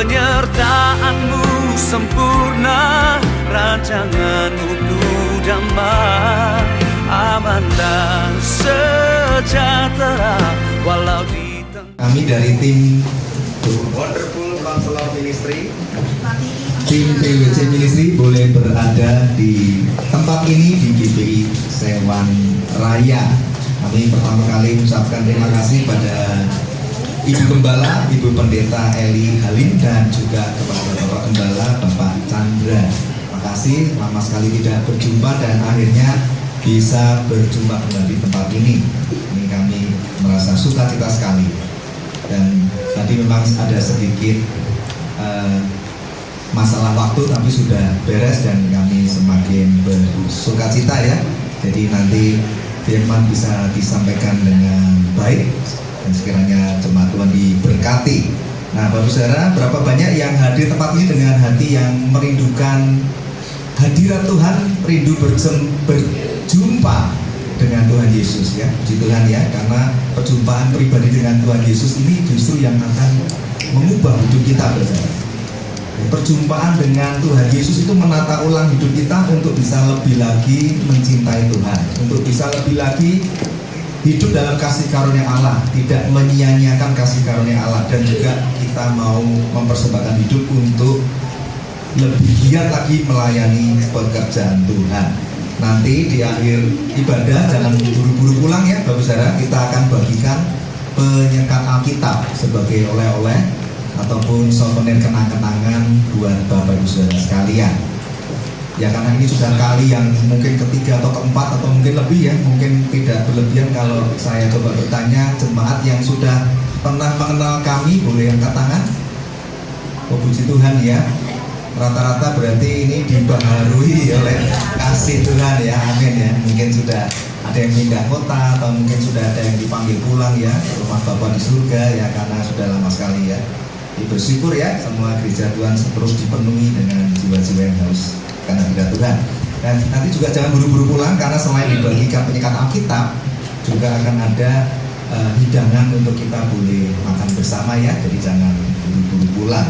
Penyertaanmu sempurna, rancanganmu penuh damai, aman dan sejahtera walau di tengah. Kami dari tim Wonderful Counselor Ministry, tim TWC Ministry boleh berada di tempat ini di GPI Sewan Raya. Kami pertama kali mengucapkan terima kasih pada Ibu Gembala, Ibu Pendeta Eli Halim, dan juga kepada Bapak Gembala, Bapak Chandra. Terima kasih, lama sekali tidak berjumpa dan akhirnya bisa berjumpa kembali di tempat ini. Ini kami merasa sukacita sekali. Dan tadi memang ada sedikit masalah waktu, tapi sudah beres dan kami semakin bersukacita ya. Jadi nanti firman bisa disampaikan dengan baik dan sekiranya jemaat Tuhan diberkati. Nah, Bapak Saudara, berapa banyak yang hadir tempat ini dengan hati yang merindukan hadirat Tuhan, rindu berjumpa dengan Tuhan Yesus ya. Puji Tuhan ya, karena perjumpaan pribadi dengan Tuhan Yesus ini justru yang akan mengubah hidup kita, Saudara. Perjumpaan dengan Tuhan Yesus itu menata ulang hidup kita untuk bisa lebih lagi mencintai Tuhan, untuk bisa lebih lagi hidup dalam kasih karunia Allah, tidak menyia-nyiakan kasih karunia Allah, dan juga kita mau mempersembahkan hidup untuk lebih giat lagi melayani pekerjaan Tuhan. Nanti di akhir ibadah jangan buru-buru pulang ya Bapak Saudara, kita akan bagikan penyekat Alkitab sebagai oleh-oleh ataupun souvenir kenang-kenangan buat Bapak Ibu Saudara sekalian. Ya karena ini sudah kali yang mungkin ketiga atau keempat atau mungkin lebih ya, mungkin tidak berlebihan kalau saya coba bertanya jemaat yang sudah pernah mengenal kami boleh angkat tangan. Oh puji Tuhan ya, rata-rata berarti ini dibaharui oleh kasih Tuhan ya, amin ya. Mungkin sudah ada yang pindah kota atau mungkin sudah ada yang dipanggil pulang ya ke rumah Bapa di surga ya, karena sudah lama sekali ya. Bersyukur ya semua gereja Tuhan terus dipenuhi dengan jiwa-jiwa yang haus karena hadirat Tuhan. Dan nanti juga jangan buru-buru pulang, karena selain dibagikan penyekat Alkitab juga akan ada hidangan untuk kita boleh makan bersama ya. Jadi jangan buru-buru pulang.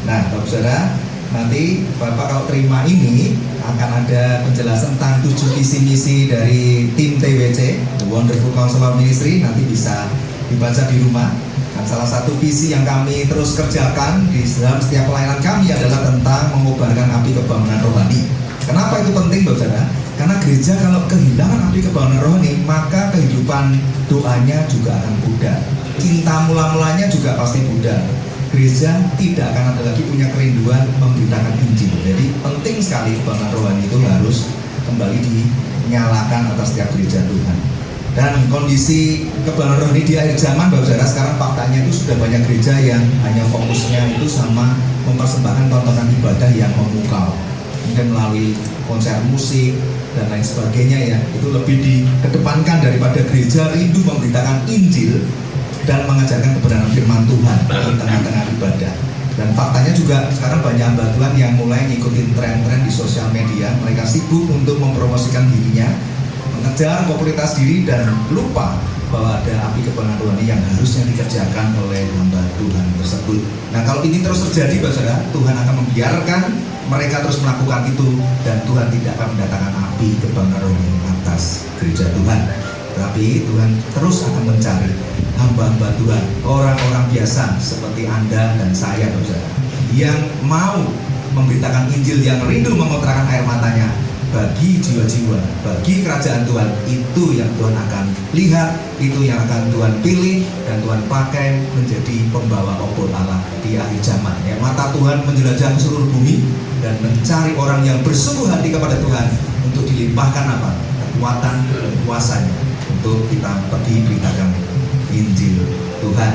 Nah Bapak Saudara, nanti Bapak kalau terima ini akan ada penjelasan tentang 7 visi misi dari tim TWC, The Wonderful Counselor Ministry, nanti bisa dibaca di rumah. Dan salah satu visi yang kami terus kerjakan di dalam setiap pelayanan kami adalah tentang mengobarkan api kebangunan rohani. Kenapa itu penting Bapak Saudara? Karena gereja kalau kehilangan api kebangunan rohani, maka kehidupan doanya juga akan pudar. Cinta mula-mulanya juga pasti pudar. Gereja tidak akan ada lagi punya kerinduan memberitakan Injil. Jadi penting sekali kebangunan rohani itu harus kembali dinyalakan atas setiap gereja Tuhan. Dan kondisi kebangunan rohani di akhir zaman Bapak Saudara, sekarang faktanya itu sudah banyak gereja yang hanya fokusnya itu sama mempersembahkan tontonan ibadah yang memukau, mungkin melalui konser musik dan lain sebagainya ya. Itu lebih dikedepankan daripada gereja rindu memberitakan Injil dan mengajarkan kebenaran firman Tuhan di tengah-tengah ibadah. Dan faktanya juga sekarang banyak hamba Tuhan yang mulai ngikutin tren-tren di sosial media. Mereka sibuk untuk mempromosikan dirinya, mengejar popularitas diri, dan lupa bahwa ada api kebangunan rohani yang harusnya dikerjakan oleh hamba Tuhan tersebut. Nah kalau ini terus terjadi Bapak Saudara, Tuhan akan membiarkan mereka terus melakukan itu, dan Tuhan tidak akan mendatangkan api kebangunan rohani atas gereja Tuhan. Tapi Tuhan terus akan mencari hamba-hamba Tuhan, orang-orang biasa seperti Anda dan saya Bapak Saudara, yang mau memberitakan Injil, yang rindu mengotrakan air matanya bagi jiwa-jiwa, bagi kerajaan Tuhan. Itu yang Tuhan akan lihat, itu yang akan Tuhan pilih dan Tuhan pakai menjadi pembawa obor Allah di akhir zaman ya. Mata Tuhan menjelajah ke seluruh bumi dan mencari orang yang bersungguh hati kepada Tuhan untuk dilimpahkan apa? Kekuatan dan kuasanya untuk kita pergi beritakan Injil Tuhan.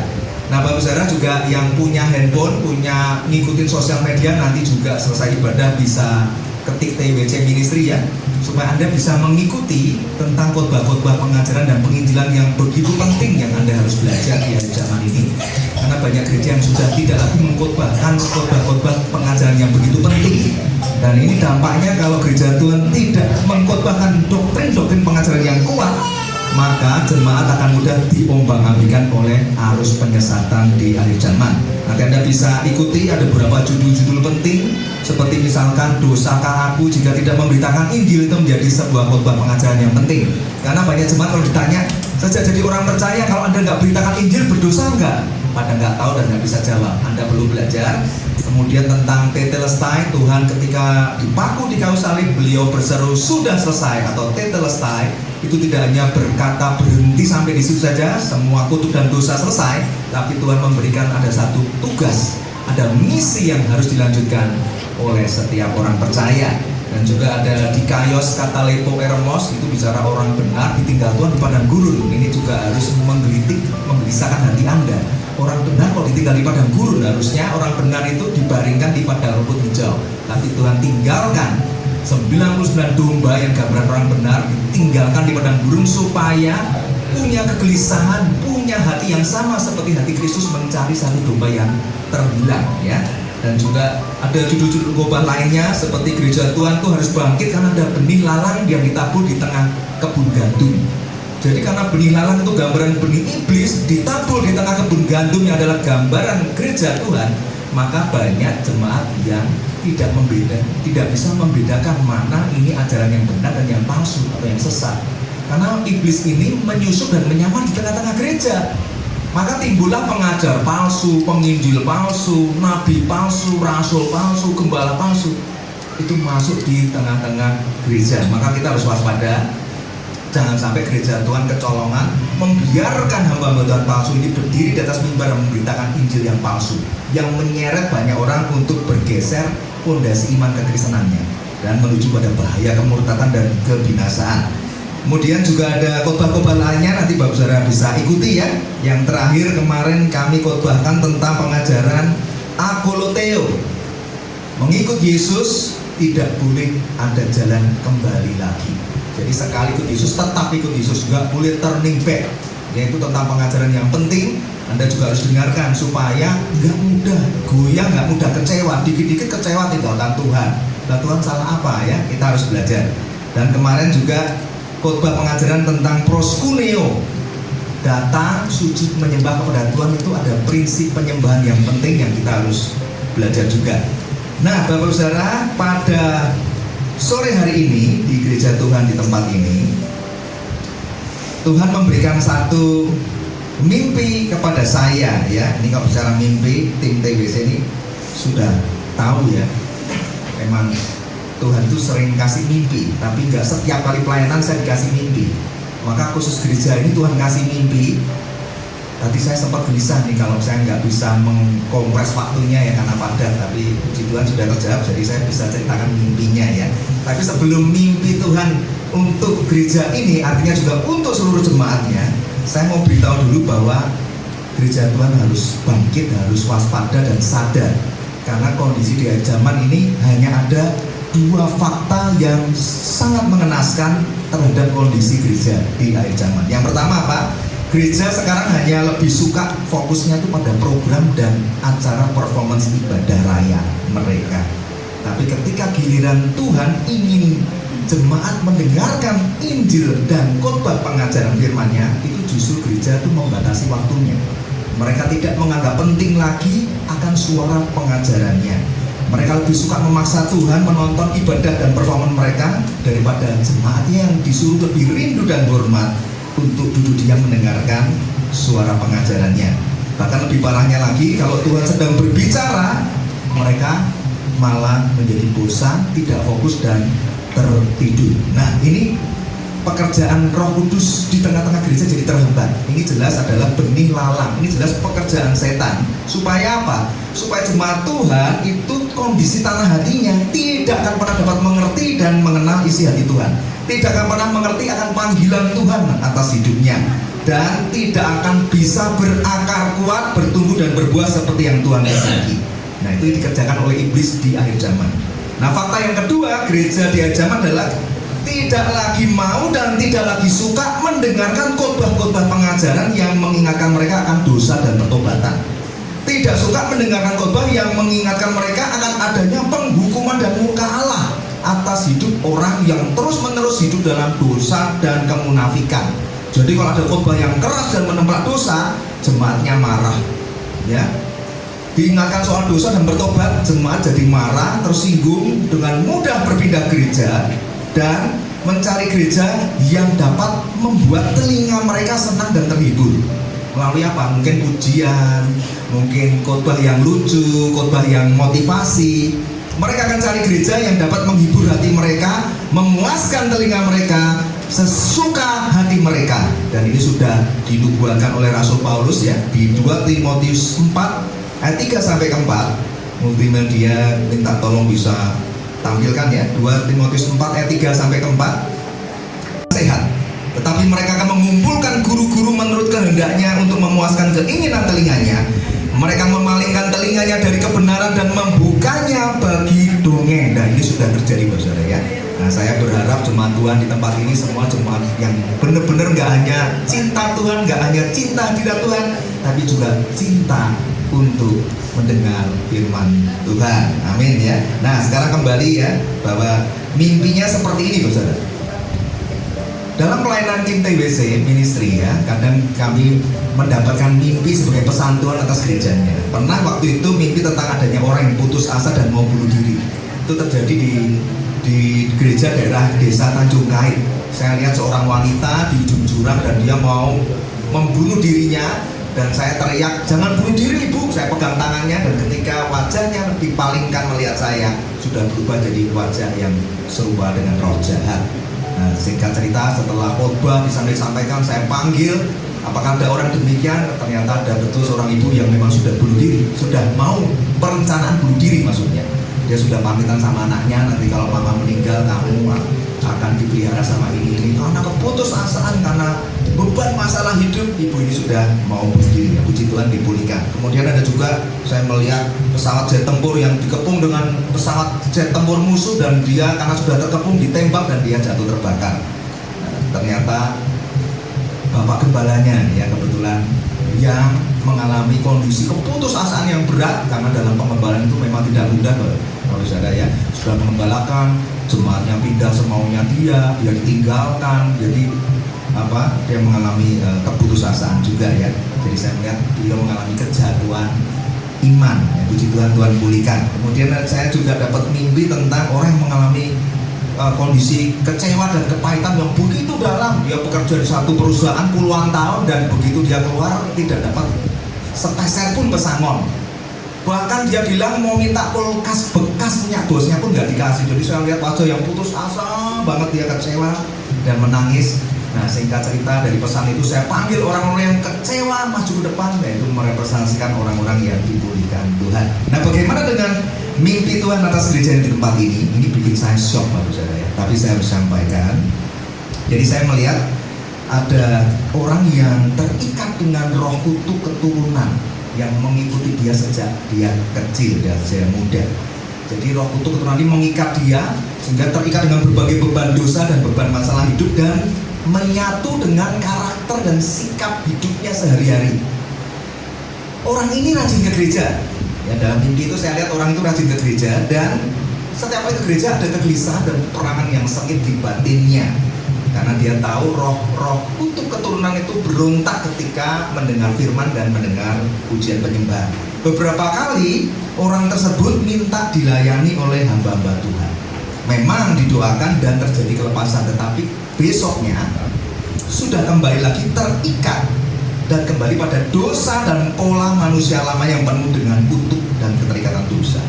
Nah Bapak Saudara juga yang punya handphone, punya ngikutin sosial media, nanti juga selesai ibadah bisa ketik TWC Ministry ya, supaya Anda bisa mengikuti tentang khotbah-khotbah pengajaran dan penginjilan yang begitu penting yang Anda harus belajar di akhir zaman ini. Karena banyak gereja yang sudah tidak lagi mengkhotbahkan khotbah-khotbah pengajaran yang begitu penting. Dan ini dampaknya kalau gereja Tuhan tidak mengkhotbahkan doktrin-doktrin pengajaran yang kuat, maka jemaat akan mudah diombang-ambingkan oleh arus penyesatan di akhir zaman. Nanti Anda bisa ikuti, ada beberapa judul-judul penting, seperti misalkan dosakah aku jika tidak memberitakan Injil, itu menjadi sebuah khotbah pengajaran yang penting. Karena banyak jemaat kalau ditanya, sejak jadi orang percaya kalau Anda nggak beritakan Injil berdosa nggak? Pada nggak tahu dan nggak bisa jawab. Anda perlu belajar. Kemudian tentang tetelestai, Tuhan ketika dipaku di kayu salib, beliau berseru sudah selesai atau tetelestai. Itu tidak hanya berkata berhenti sampai di situ saja, semua kutuk dan dosa selesai, tapi Tuhan memberikan ada satu tugas, ada misi yang harus dilanjutkan oleh setiap orang percaya. Dan juga ada di Kaios kata lepo eremos, itu bicara orang benar ditinggal Tuhan di padang gurun. Ini juga harus menggelitik, menggelisahkan hati Anda. Orang benar kalau ditinggal di padang gurun, harusnya orang benar itu dibaringkan di padang rumput hijau. Tapi Tuhan tinggalkan 99 domba yang gambaran orang benar, ditinggalkan di padang gurun supaya punya kegelisahan, punya hati yang sama seperti hati Kristus mencari satu domba yang terhilang, ya. Dan juga ada judul-judul khotbah lainnya seperti gereja Tuhan tuh harus bangkit karena ada benih lalang yang ditabur di tengah kebun gandum. Jadi karena benih lalang itu gambaran benih iblis ditabur di tengah kebun gandum yang adalah gambaran gereja Tuhan, maka banyak jemaat yang tidak bisa membedakan mana ini ajaran yang benar dan yang palsu atau yang sesat. Karena iblis ini menyusup dan menyamar di tengah-tengah gereja. Maka timbullah pengajar palsu, penginjil palsu, nabi palsu, rasul palsu, gembala palsu. Itu masuk di tengah-tengah gereja. Maka kita harus waspada. Jangan sampai gereja Tuhan kecolongan membiarkan hamba-hamba Tuhan palsu ini berdiri di atas mimbar dan memberitakan Injil yang palsu, yang menyeret banyak orang untuk bergeser fondasi iman kekristenannya dan menuju pada bahaya kemurtatan dan kebinasaan. Kemudian juga ada khotbah-khotbah lainnya, nanti Bapak Saudara bisa ikuti ya. Yang terakhir kemarin kami khotbahkan tentang pengajaran akoloteo. Mengikut Yesus tidak boleh ada jalan kembali lagi. Jadi sekali ikut Yesus tetap ikut Yesus, nggak boleh turning back. Yaitu tentang pengajaran yang penting. Anda juga harus dengarkan supaya nggak mudah goyang, nggak mudah kecewa. Dikit-dikit kecewa tinggalkan Tuhan. Nah, Tuhan salah apa ya? Kita harus belajar. Dan kemarin juga khotbah pengajaran tentang proskuneo, datang sujud menyembah kepada Tuhan. Itu ada prinsip penyembahan yang penting yang kita harus belajar juga. Nah, Bapak Saudara, pada sore hari ini di gereja Tuhan di tempat ini, Tuhan memberikan satu mimpi kepada saya ya. Ini kalau bicara mimpi, tim TBC ini sudah tahu ya. Memang Tuhan itu sering kasih mimpi, tapi nggak setiap kali pelayanan saya dikasih mimpi. Maka khusus gereja ini Tuhan kasih mimpi. Tadi saya sempat gelisah nih kalau saya nggak bisa mengkompres waktunya ya karena padat. Tapi puji Tuhan sudah terjawab, jadi saya bisa ceritakan mimpinya ya. Tapi sebelum mimpi Tuhan untuk gereja ini, artinya juga untuk seluruh jemaatnya, saya mau beritahu dulu bahwa gereja Tuhan harus bangkit, harus waspada dan sadar. Karena kondisi di akhir zaman ini hanya ada dua fakta yang sangat mengenaskan terhadap kondisi gereja di akhir zaman. Yang pertama apa? Gereja sekarang hanya lebih suka fokusnya itu pada program dan acara performance ibadah raya mereka. Tapi ketika giliran Tuhan ingin jemaat mendengarkan Injil dan khotbah pengajaran firman-Nya, itu justru gereja itu membatasi waktunya. Mereka tidak menganggap penting lagi akan suara pengajarannya. Mereka lebih suka memaksa Tuhan menonton ibadah dan performa mereka daripada jemaatnya yang disuruh lebih rindu dan hormat untuk duduk diam mendengarkan suara pengajarannya. Bahkan lebih parahnya lagi, kalau Tuhan sedang berbicara, mereka malah menjadi bosan, tidak fokus dan tertidur. Nah, ini pekerjaan Roh Kudus di tengah-tengah gereja jadi terhambat. Ini jelas adalah benih lalang. Ini jelas pekerjaan setan. Supaya apa? Supaya jemaat Tuhan itu kondisi tanah hatinya tidak akan pernah dapat mengerti dan mengenal isi hati Tuhan. Tidak akan pernah mengerti akan panggilan Tuhan atas hidupnya. Dan tidak akan bisa berakar kuat, bertumbuh dan berbuah seperti yang Tuhan kehendaki. Nah, itu dikerjakan oleh iblis di akhir zaman. Nah, fakta yang kedua, gereja di akhir zaman adalah tidak lagi mau dan tidak lagi suka mendengarkan khotbah-khotbah pengajaran yang mengingatkan mereka akan dosa dan pertobatan. Tidak suka mendengarkan khotbah yang mengingatkan mereka akan adanya penghukuman dan murka Allah atas hidup orang yang terus-menerus hidup dalam dosa dan kemunafikan. Jadi kalau ada khotbah yang keras dan menembak dosa, jemaatnya marah, ya. Diingatkan soal dosa dan bertobat, jemaat jadi marah, tersinggung, dengan mudah berpindah gereja dan mencari gereja yang dapat membuat telinga mereka senang dan terhibur. Melalui apa? Mungkin pujian, mungkin khotbah yang lucu, khotbah yang motivasi. Mereka akan cari gereja yang dapat menghibur hati mereka, memuaskan telinga mereka, sesuka hati mereka. Dan ini sudah dinubuatkan oleh Rasul Paulus ya, di 2 Timotius 4 ayat 3 sampai 4. Multimedia minta tolong bisa tampilkan ya, 2 Timotius 4 ayat 3 sampai 4. Sehat, tetapi mereka akan mengumpulkan guru-guru menurut kehendaknya untuk memuaskan keinginan telinganya. Mereka memalingkan telinganya dari kebenaran dan membukanya bagi dongeng. Nah, ini sudah terjadi, saudara ya. Nah, saya berharap jemaat Tuhan di tempat ini semua jemaat yang benar-benar nggak hanya cinta Tuhan, nggak hanya cinta hadirat Tuhan, tapi juga cinta untuk mendengar firman Tuhan. Amin ya. Nah, sekarang kembali ya, bahwa mimpinya seperti ini, saudara. Dalam pelayanan Kim TWC Ministry ya, kadang kami mendapatkan mimpi sebagai pesan Tuhan atas gerejanya. Pernah waktu itu mimpi tentang adanya orang yang putus asa dan mau bunuh diri. Itu terjadi di gereja daerah desa Tanjung Kait. Saya lihat seorang wanita di ujung jurang dan dia mau membunuh dirinya, dan saya teriak, jangan bunuh diri ibu. Saya pegang tangannya, dan ketika wajahnya dipalingkan melihat saya, sudah berubah jadi wajah yang serupa dengan roh jahat. Nah, singkat cerita, setelah khotbah bisa disampaikan, saya panggil, apakah ada orang demikian? Ternyata ada betul seorang ibu yang memang sudah bunuh diri, sudah mau perencanaan bunuh diri maksudnya. Dia sudah pamitan sama anaknya, nanti kalau mama meninggal kamu akan dipelihara sama ini. Karena keputusasaan, karena beban masalah hidup, ibu ini sudah mau bunuh diri. Puji Tuhan dipulihkan. Kemudian ada juga saya melihat pesawat jet tempur yang dikepung dengan pesawat jet tempur musuh, dan dia karena sudah terkepung ditembak dan dia jatuh terbakar. Nah, ternyata bapak gembalanya ya kebetulan yang mengalami kondisi keputusasaan yang berat, karena dalam pengembalaan itu memang tidak mudah kalau saudara ya. Sudah mengembalakan, jemaatnya pindah semaunya dia ditinggalkan, jadi dia mengalami keputusasaan juga ya. Jadi saya melihat beliau mengalami kejatuhan iman ya. Puji Tuhan, Tuhan pulihkan. Kemudian saya juga dapat mimpi tentang orang yang mengalami kondisi kecewa dan kepahitan yang begitu dalam. Dia bekerja di satu perusahaan puluhan tahun, dan begitu dia keluar tidak dapat sepeser pun pesangon. Bahkan dia bilang mau minta kulkas bekas punya bosnya pun nggak dikasih. Jadi saya lihat wajah yang putus asa banget, dia kecewa dan menangis. Nah, singkat cerita dari pesan itu saya panggil orang-orang yang kecewa maju ke depan, yaitu merepresentasikan orang-orang yang dipulihkan Tuhan. Nah, bagaimana dengan mimpi Tuhan atas gereja di tempat ini? Ini bikin saya shock baru saja ya. Tapi saya harus sampaikan. Jadi saya melihat ada orang yang terikat dengan roh kutuk keturunan yang mengikuti dia sejak dia kecil, dan sejak muda. Jadi roh kutuk keturunan ini mengikat dia sehingga terikat dengan berbagai beban dosa dan beban masalah hidup, dan menyatu dengan karakter dan sikap hidupnya sehari-hari. Orang ini rajin ke gereja. Ya, dalam mimpi itu saya lihat orang itu rajin ke gereja, dan setiap kali ke gereja ada kegelisahan dan peperangan yang sengit di batinnya. Karena dia tahu roh kutuk keturunan itu berontak ketika mendengar firman dan mendengar pujian penyembahan. Beberapa kali orang tersebut minta dilayani oleh hamba-hamba Tuhan. Memang didoakan dan terjadi kelepasan, tetapi besoknya sudah kembali lagi terikat dan kembali pada dosa dan pola manusia lama yang penuh dengan kutuk dan keterikatan dosa.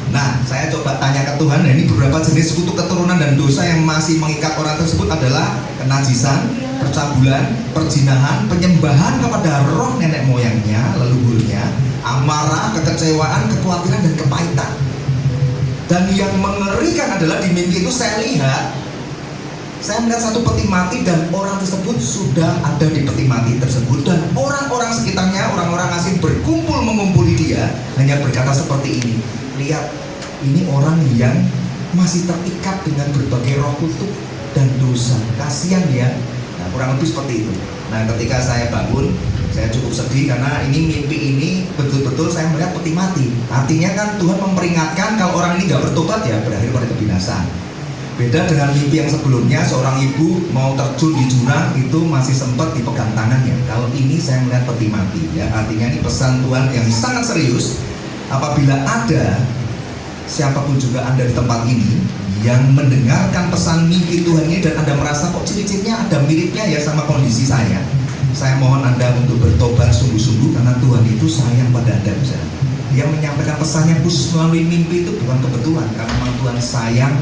Nah, saya coba tanya ke Tuhan, nah ini beberapa jenis kutuk keturunan dan dosa yang masih mengikat orang tersebut adalah kenajisan, percabulan, perzinahan, penyembahan kepada roh nenek moyangnya, leluhurnya, amarah, kekecewaan, kekhawatiran, dan kepahitan. Dan yang mengerikan adalah di mimpi itu saya melihat satu peti mati, dan orang tersebut sudah ada di peti mati tersebut, dan orang-orang sekitarnya, orang-orang asing berkumpul mengumpuli dia, hanya berkata seperti ini, lihat, ini orang yang masih terikat dengan berbagai roh kutuk dan dosa, kasihan ya. Nah, kurang lebih seperti itu. Nah, ketika saya bangun, saya cukup sedih karena mimpi ini betul-betul saya melihat peti mati. Artinya kan Tuhan memperingatkan kalau orang ini nggak bertobat ya berakhir pada kebinasaan. Beda dengan mimpi yang sebelumnya, seorang ibu mau terjun di jurang itu masih sempat dipegang tangannya. Kalau ini saya melihat peti mati, ya. Artinya ini pesan Tuhan yang sangat serius. Apabila ada siapapun juga Anda di tempat ini yang mendengarkan pesan mimpi Tuhan ini dan Anda merasa kok ciri-cirinya ada miripnya ya sama kondisi saya mohon Anda untuk bertobat sungguh-sungguh, karena Tuhan itu sayang pada Anda. Misalnya Dia menyampaikan pesannya khusus melalui mimpi itu bukan kebetulan, karena memang Tuhan sayang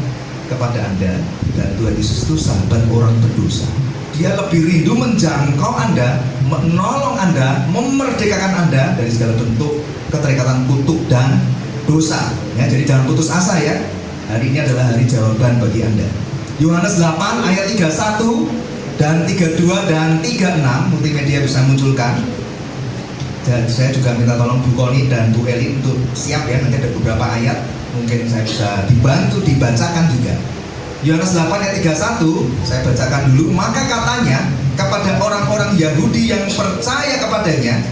kepada Anda. Dan Tuhan Yesus itu sahabat orang berdosa. Dia lebih rindu menjangkau Anda, menolong Anda, memerdekakan Anda dari segala bentuk keterikatan kutuk dan dosa, ya. Jadi jangan putus asa ya. Hari ini adalah hari jawaban bagi Anda. Yohanes 8 ayat 31 dan 32 dan 36 multimedia bisa munculkan. Dan saya juga minta tolong Bu Koni dan Bu Eli untuk siap ya, nanti ada beberapa ayat mungkin saya bisa dibantu dibacakan juga. Yohanes 8 ayat 31 saya bacakan dulu. Maka katanya kepada orang-orang Yahudi yang percaya kepadanya,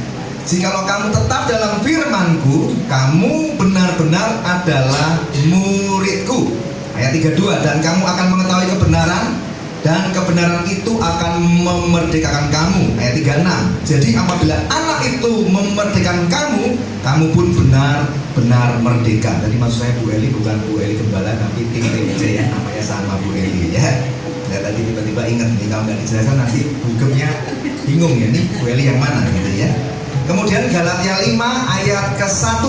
jikalau kamu tetap dalam firman-Ku, kamu benar-benar adalah murid-Ku. Ayat 32, dan kamu akan mengetahui kebenaran, dan kebenaran itu akan memerdekakan kamu. Ayat 36. Jadi apabila anak itu memerdekakan kamu, kamu pun benar-benar merdeka. Tadi maksud saya Bu Eli bukan Bu Eli Gembala, tapi tim aja ya, namanya sama Bu Eli ya. Nah, tadi tiba-tiba ingat nih, kalau nggak dijelaskan nanti bugemnya bingung ya, nih Bu Eli yang mana gitu ya. Kemudian Galatia 5 ayat ke-1.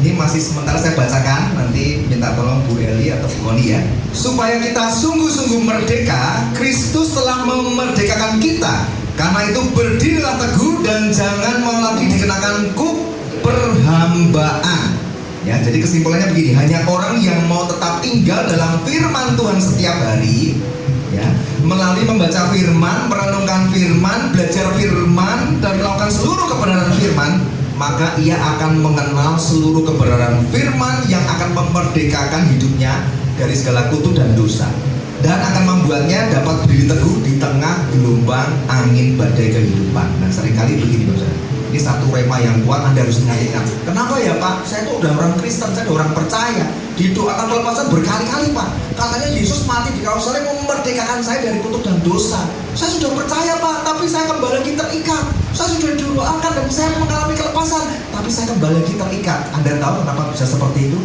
Ini masih sementara saya bacakan, nanti minta tolong Bu Eli atau Bu Koni ya. Supaya kita sungguh-sungguh merdeka, Kristus telah memerdekakan kita. Karena itu berdirilah teguh dan jangan mau lagi dikenakan kuk perhambaan. Ya, jadi kesimpulannya begini, hanya orang yang mau tetap tinggal dalam firman Tuhan setiap hari, ya, melalui membaca firman, merenungkan firman, belajar firman, dan melakukan seluruh kebenaran firman, maka ia akan mengenal seluruh kebenaran firman yang akan memerdekakan hidupnya dari segala kutuk dan dosa, dan akan membuatnya dapat berdiri teguh di tengah gelombang angin badai kehidupan. Nah, seringkali begini Bapak, ini satu rema yang kuat Anda harus ingat. Kenapa ya Pak? Saya itu udah orang Kristen, saya udah orang percaya. Didoakan pelepasan berkali-kali Pak. Katanya Yesus mati di kayu salib memerdekakan saya dari kutuk dan dosa. Saya sudah percaya Pak, tapi saya kembali lagi terikat. Saya sudah didoakan dan saya mengalami kelepasan, tapi saya kembali lagi terikat. Anda tahu kenapa bisa seperti itu?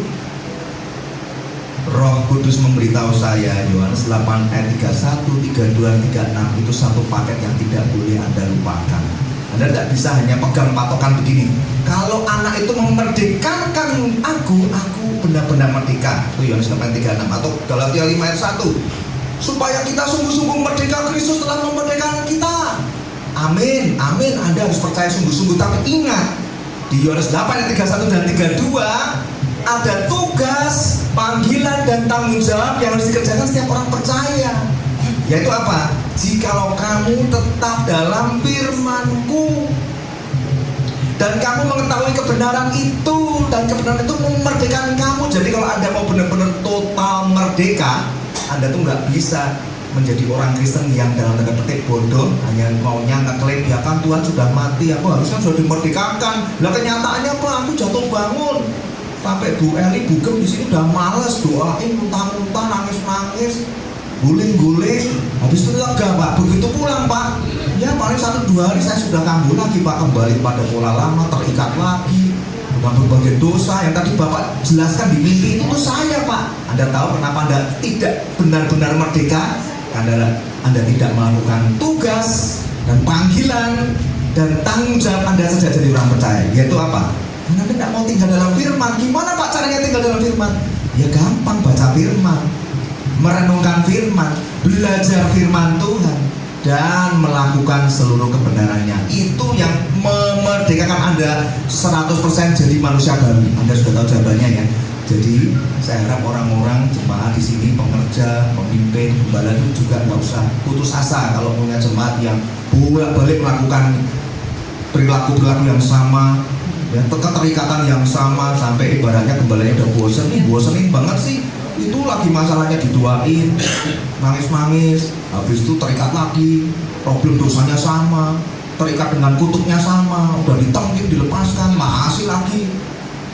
Roh Kudus memberitahu saya, Yohanes 8 ayat 31, 32, 36 itu satu paket yang tidak boleh Anda lupakan. Anda tidak bisa hanya pegang patokan begini. Kalau anak itu memerdekakan aku benar-benar merdeka. Itu Yohanes 8 ayat 36. Atau Galatia 5 ayat 1. Supaya kita sungguh-sungguh merdeka, Kristus telah memerdekakan kita. Amin, amin. Anda harus percaya sungguh-sungguh. Tapi ingat, di Yohanes 8 ayat 31 dan 32 ada tugas, panggilan, dan tanggung jawab yang harus dikerjakan setiap orang percaya. Yaitu apa? Jikalau kamu tetap dalam firman-Ku dan kamu mengetahui kebenaran itu, dan kebenaran itu memerdekakan kamu. Jadi kalau Anda mau benar-benar total merdeka, Anda tuh nggak bisa menjadi orang Kristen yang dalam tanda petik bodoh, hanya maunya ngeklaim ya kan Tuhan sudah mati, aku harusnya sudah dimerdekakan. Lah kenyataannya apa? Aku jatuh bangun. Sampai Bu Eli bugem di sini udah males, doain muntah-muntah, nangis-nangis, guling-guling. Habis itu lega Pak, begitu pulang Pak, ya paling 1-2 hari saya sudah kambuh lagi Pak, kembali pada pola lama, terikat lagi dengan berbagai dosa yang tadi Bapak jelaskan di mimpi itu saya Pak. Anda tahu kenapa Anda tidak benar-benar merdeka? Karena Anda tidak melakukan tugas dan panggilan dan tanggung jawab Anda sejak jadi orang percaya. Yaitu apa? Anda tidak mau tinggal dalam firman. Gimana Pak caranya tinggal dalam firman? Ya gampang, baca firman, merenungkan firman, belajar firman Tuhan, dan melakukan seluruh kebenarannya. Itu yang memerdekakan Anda 100% jadi manusia baru. Anda sudah tahu jawabannya ya. Jadi saya harap orang-orang jemaat di sini, pengerja, pemimpin, gembala itu juga nggak usah putus asa kalau punya jemaat yang bolak-balik melakukan perilaku-perilaku yang sama, dan keterikatan yang sama, sampai ibaratnya gembalanya udah bosenin banget sih. Itu lagi masalahnya didoain, nangis-nangis, habis itu terikat lagi, problem dosanya sama, terikat dengan kutuknya sama, udah ditengking, dilepaskan, masih lagi,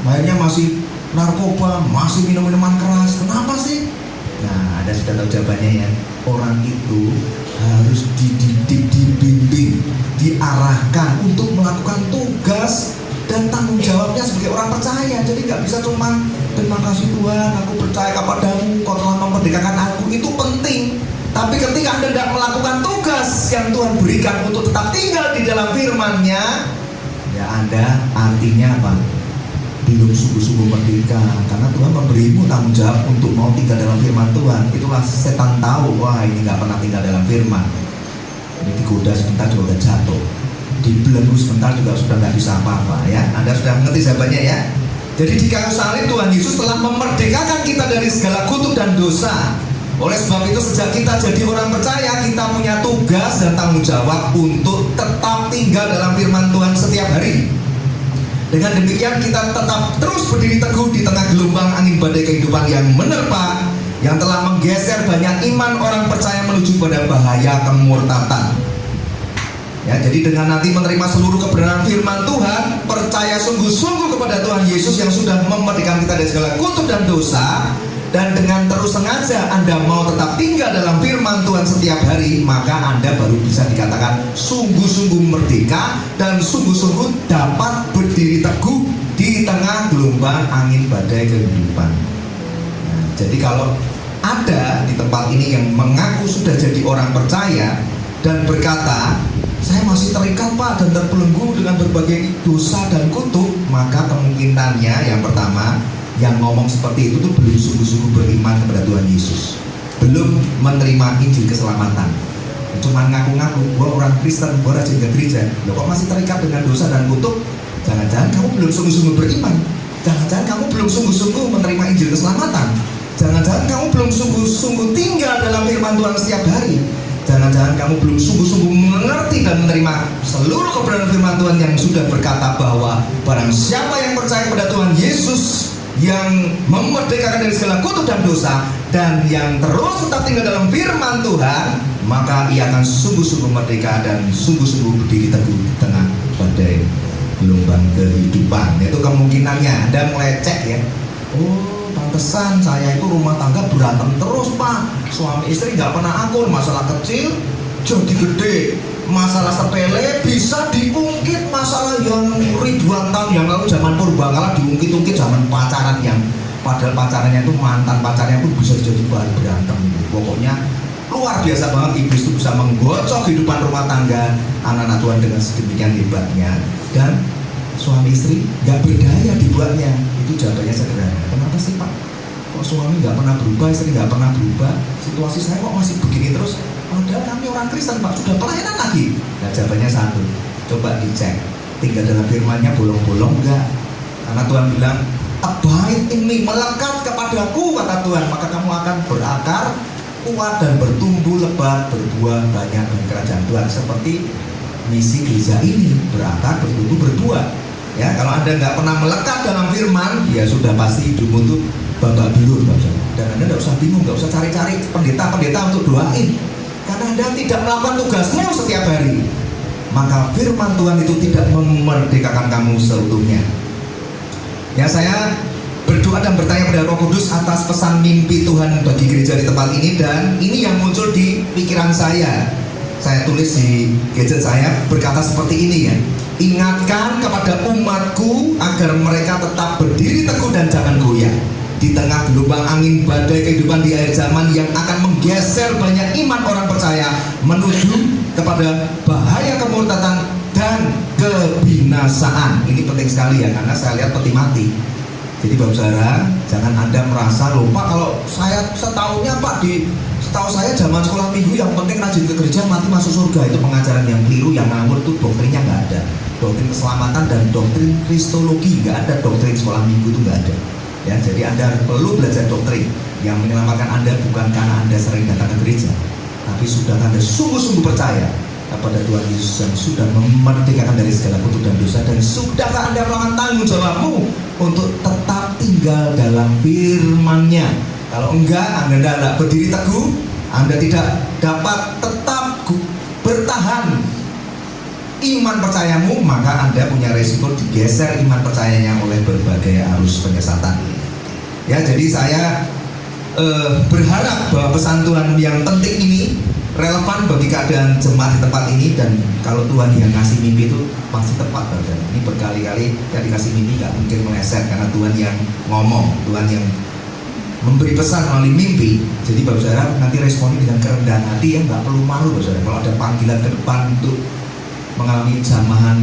akhirnya masih narkoba, masih minum minuman keras. Kenapa sih? Nah, Anda sudah tahu jawabannya ya. Orang itu harus dididik, dibimbing, diarahkan untuk melakukan tugas dan tanggung jawabnya sebagai orang percaya. Jadi nggak bisa cuma terima kasih Tuhan, aku percaya kepadamu, kau telah memerdekakan aku. Itu penting. Tapi ketika Anda tidak melakukan tugas yang Tuhan berikan untuk tetap tinggal di dalam firman-Nya, ya Anda artinya apa? Belum sungguh-sungguh merdeka, karena Tuhan memberimu tanggung jawab untuk mau tinggal dalam firman Tuhan. Itulah setan tahu, wah ini nggak pernah tinggal dalam firman. Ini digoda sebentar juga udah jatuh, dibelenggu sebentar juga sudah nggak bisa apa-apa ya. Anda sudah mengerti jawabannya ya. Jadi di kayu salib Tuhan Yesus telah memerdekakan kita dari segala kutuk dan dosa. Oleh sebab itu sejak kita jadi orang percaya, kita punya tugas dan tanggung jawab untuk tetap tinggal dalam firman Tuhan setiap hari. Dengan demikian kita tetap terus berdiri teguh di tengah gelombang angin badai kehidupan yang menerpa, yang telah menggeser banyak iman orang percaya menuju pada bahaya kemurtatan. Ya, jadi dengan nanti menerima seluruh kebenaran firman Tuhan, percaya sungguh-sungguh kepada Tuhan Yesus yang sudah memerdekakan kita dari segala kutuk dan dosa, dan dengan terus sengaja Anda mau tetap tinggal dalam firman Tuhan setiap hari, maka Anda baru bisa dikatakan sungguh-sungguh merdeka dan sungguh-sungguh dapat berdiri teguh di tengah gelombang angin badai kehidupan. Nah, jadi kalau ada di tempat ini yang mengaku sudah jadi orang percaya dan berkata, saya masih terikat Pak dan terbelenggu dengan berbagai dosa dan kutuk, maka kemungkinannya yang pertama, yang ngomong seperti itu tuh belum sungguh-sungguh beriman kepada Tuhan Yesus, belum menerima Injil keselamatan, cuma ngaku-ngaku gua orang Kristen, gua rajin ke gereja. Loh, kok masih terikat dengan dosa dan kutuk? Jangan-jangan kamu belum sungguh-sungguh beriman. Jangan-jangan kamu belum sungguh-sungguh menerima Injil keselamatan. Jangan-jangan kamu belum sungguh-sungguh tinggal dalam firman Tuhan setiap hari. Jangan-jangan kamu belum sungguh-sungguh mengerti dan menerima seluruh kebenaran firman Tuhan yang sudah berkata bahwa barang siapa yang percaya kepada Tuhan Yesus yang memerdekakan dari segala kutuk dan dosa, dan yang terus tetap tinggal dalam firman Tuhan, maka ia akan sungguh-sungguh merdeka dan sungguh-sungguh berdiri teguh di tengah badai gelombang kehidupan. Itu kemungkinannya. Anda mulai cek ya, oh pantesan saya itu rumah tangga berantem terus Pak, suami istri nggak pernah akur, masalah kecil jadi gede, masalah sepele bisa diungkit, masalah yang ribuan tahun yang lalu zaman purbakala diungkit-ungkit zaman pacaran, yang padahal pacarannya itu mantan pacarnya pun bisa jadi bahan berantem. Pokoknya luar biasa banget, iblis itu bisa menggocok kehidupan rumah tangga anak-anak Tuhan dengan sedemikian hebatnya, dan suami istri nggak berdaya dibuatnya. Itu jawabannya sederhana. Kenapa sih Pak? Kok suami nggak pernah berubah, istri nggak pernah berubah, situasi saya kok masih begini terus? Padahal kami orang Kristen Pak, sudah pelayanan lagi. Nah jawabannya satu, coba dicek tinggal dalam firman-Nya bolong-bolong enggak? Karena Tuhan bilang, abide in me, melekat kepadaku kata Tuhan, maka kamu akan berakar kuat dan bertumbuh lebat, berbuah banyak bagi kerajaan Tuhan. Seperti misi gereja ini, berakar, bertumbuh, berbuah. Ya, kalau Anda nggak pernah melekat dalam firman, ya sudah pasti hidupmu itu babak belur. Dan Anda nggak usah bingung, nggak usah cari-cari pendeta-pendeta untuk doain, karena Anda tidak melakukan tugasmu setiap hari, maka firman Tuhan itu tidak memerdekakan kamu seutuhnya. Ya, saya berdoa dan bertanya pada Roh Kudus atas pesan mimpi Tuhan bagi gereja di tempat ini, dan ini yang muncul di pikiran saya. Saya tulis di gadget saya, berkata seperti ini ya: ingatkan kepada umatku agar mereka tetap berdiri teguh dan jangan goyah di tengah gelombang angin badai kehidupan di akhir zaman yang akan menggeser banyak iman orang percaya menuju kepada bahaya kemurtatan dan kebinasaan. Ini penting sekali ya, karena saya lihat peti mati. Jadi Bapak Saudara, jangan Anda merasa lupa kalau saya setaunya Pak, setahu saya zaman sekolah minggu yang penting rajin ke gereja mati masuk surga. Itu pengajaran yang keliru, yang ngawur, itu doktrinnya nggak ada. Doktrin keselamatan dan doktrin kristologi nggak ada, doktrin sekolah minggu itu nggak ada. Ya, jadi Anda perlu belajar doktrin yang menyelamatkan Anda, bukan karena Anda sering datang ke gereja, tapi sudah Anda sungguh-sungguh percaya kepada Tuhan Yesus yang sudah memerdekakan dari segala kutuk dan dosa, dan sudahkah Anda melakukan tanggung jawabmu untuk tetap tinggal dalam firman-Nya? Kalau enggak, Anda tidak berdiri teguh, Anda tidak dapat tetap bertahan iman percayamu, maka Anda punya resiko digeser iman percayanya oleh berbagai arus penyesatan. Ya, jadi saya berharap bahwa pesan Tuhan yang penting ini relevan bagi keadaan jemaat di tempat ini, dan kalau Tuhan yang ngasih mimpi itu pasti tepat, saudara. Ini berkali-kali yang dikasih mimpi nggak mungkin meleset, karena Tuhan yang ngomong, Tuhan yang memberi pesan melalui mimpi. Jadi Bapak Saudara nanti responi dengan kerendahan hati, ya nggak perlu malu Bapak Saudara. Kalau ada panggilan ke depan untuk mengalami jamahan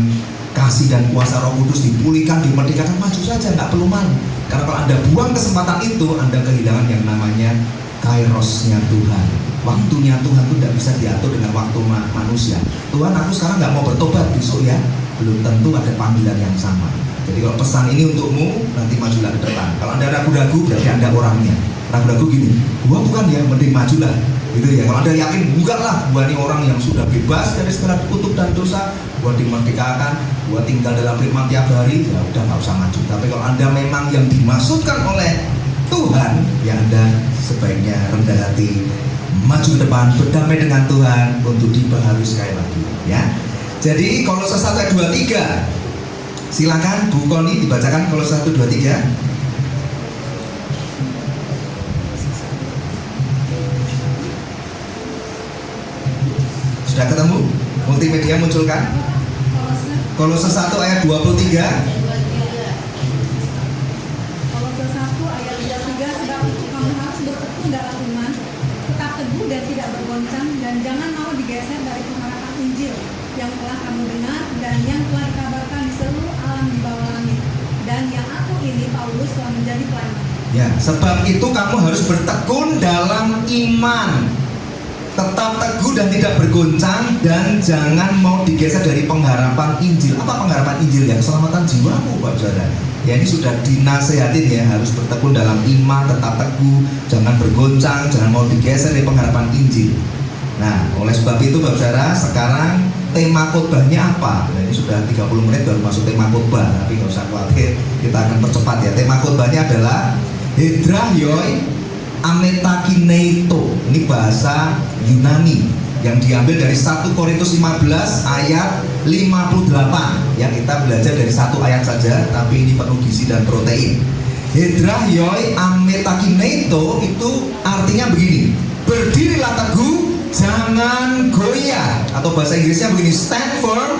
kasih dan kuasa Roh Kudus, dipulihkan, dimerdekakan, maju saja, nggak perlu malu. Karena kalau Anda buang kesempatan itu, Anda kehilangan yang namanya kairosnya Tuhan. Waktunya Tuhan itu tidak bisa diatur dengan waktu manusia. Tuhan, aku sekarang nggak mau bertobat besok ya, belum tentu ada panggilan yang sama. Jadi kalau pesan ini untukmu, nanti majulah ke depan. Kalau Anda ragu-ragu, berarti Anda orangnya. Ragu-ragu gini, gua bukan ya, mending majulah. Gitu ya. Kalau Anda yakin, bukan lah, gua ini orang yang sudah bebas dari segala kutuk dan dosa, gua dimerdekakan, gua tinggal dalam firman tiap hari, ya udah nggak usah maju. Tapi kalau Anda memang yang dimaksudkan oleh Tuhan, ya Anda sebaiknya rendah hati, maju ke depan, berdamai dengan Tuhan untuk dibaharui sekali lagi. Ya. Jadi Kolose 1 ayat 23, silakan Bu Koni dibacakan Kolose 1 23. Sudah ketemu? Multimedia munculkan? Kolose 1 ayat 23. Kolose 1 ayat 23, sebab itu kamu harus bertekun dalam iman, tetap teguh dan tidak bergoncang, dan jangan mau digeser dari pengharapan Injil yang telah kamu dengar dan yang telah dikabarkan di seluruh alam di bawah langit, dan yang aku ini Paulus telah menjadi pelayan. Ya, sebab itu kamu harus bertekun dalam iman, tetap teguh dan tidak bergoncang, dan jangan mau digeser dari pengharapan Injil. Apa pengharapan Injil? Ya, keselamatan jiwamu, Pak Saudara. Ya, ini sudah dinasehatin ya, harus bertekun dalam iman, tetap teguh, jangan bergoncang, jangan mau digeser dari pengharapan Injil. Nah, oleh sebab itu Bapak Saudara, sekarang tema khotbahnya apa? Nah, ini sudah 30 menit baru masuk tema khotbah, tapi nggak usah khawatir, kita akan percepat ya. Tema khotbahnya adalah Hedraioi Ametakineito. Ini bahasa Yunani yang diambil dari 1 Korintus 15 ayat 58. Ya, kita belajar dari 1 ayat saja, tapi ini penuh gizi dan protein. Hedraioi Ametakineito itu artinya begini: berdirilah teguh, jangan goyah, atau bahasa Inggrisnya begini, stand firm,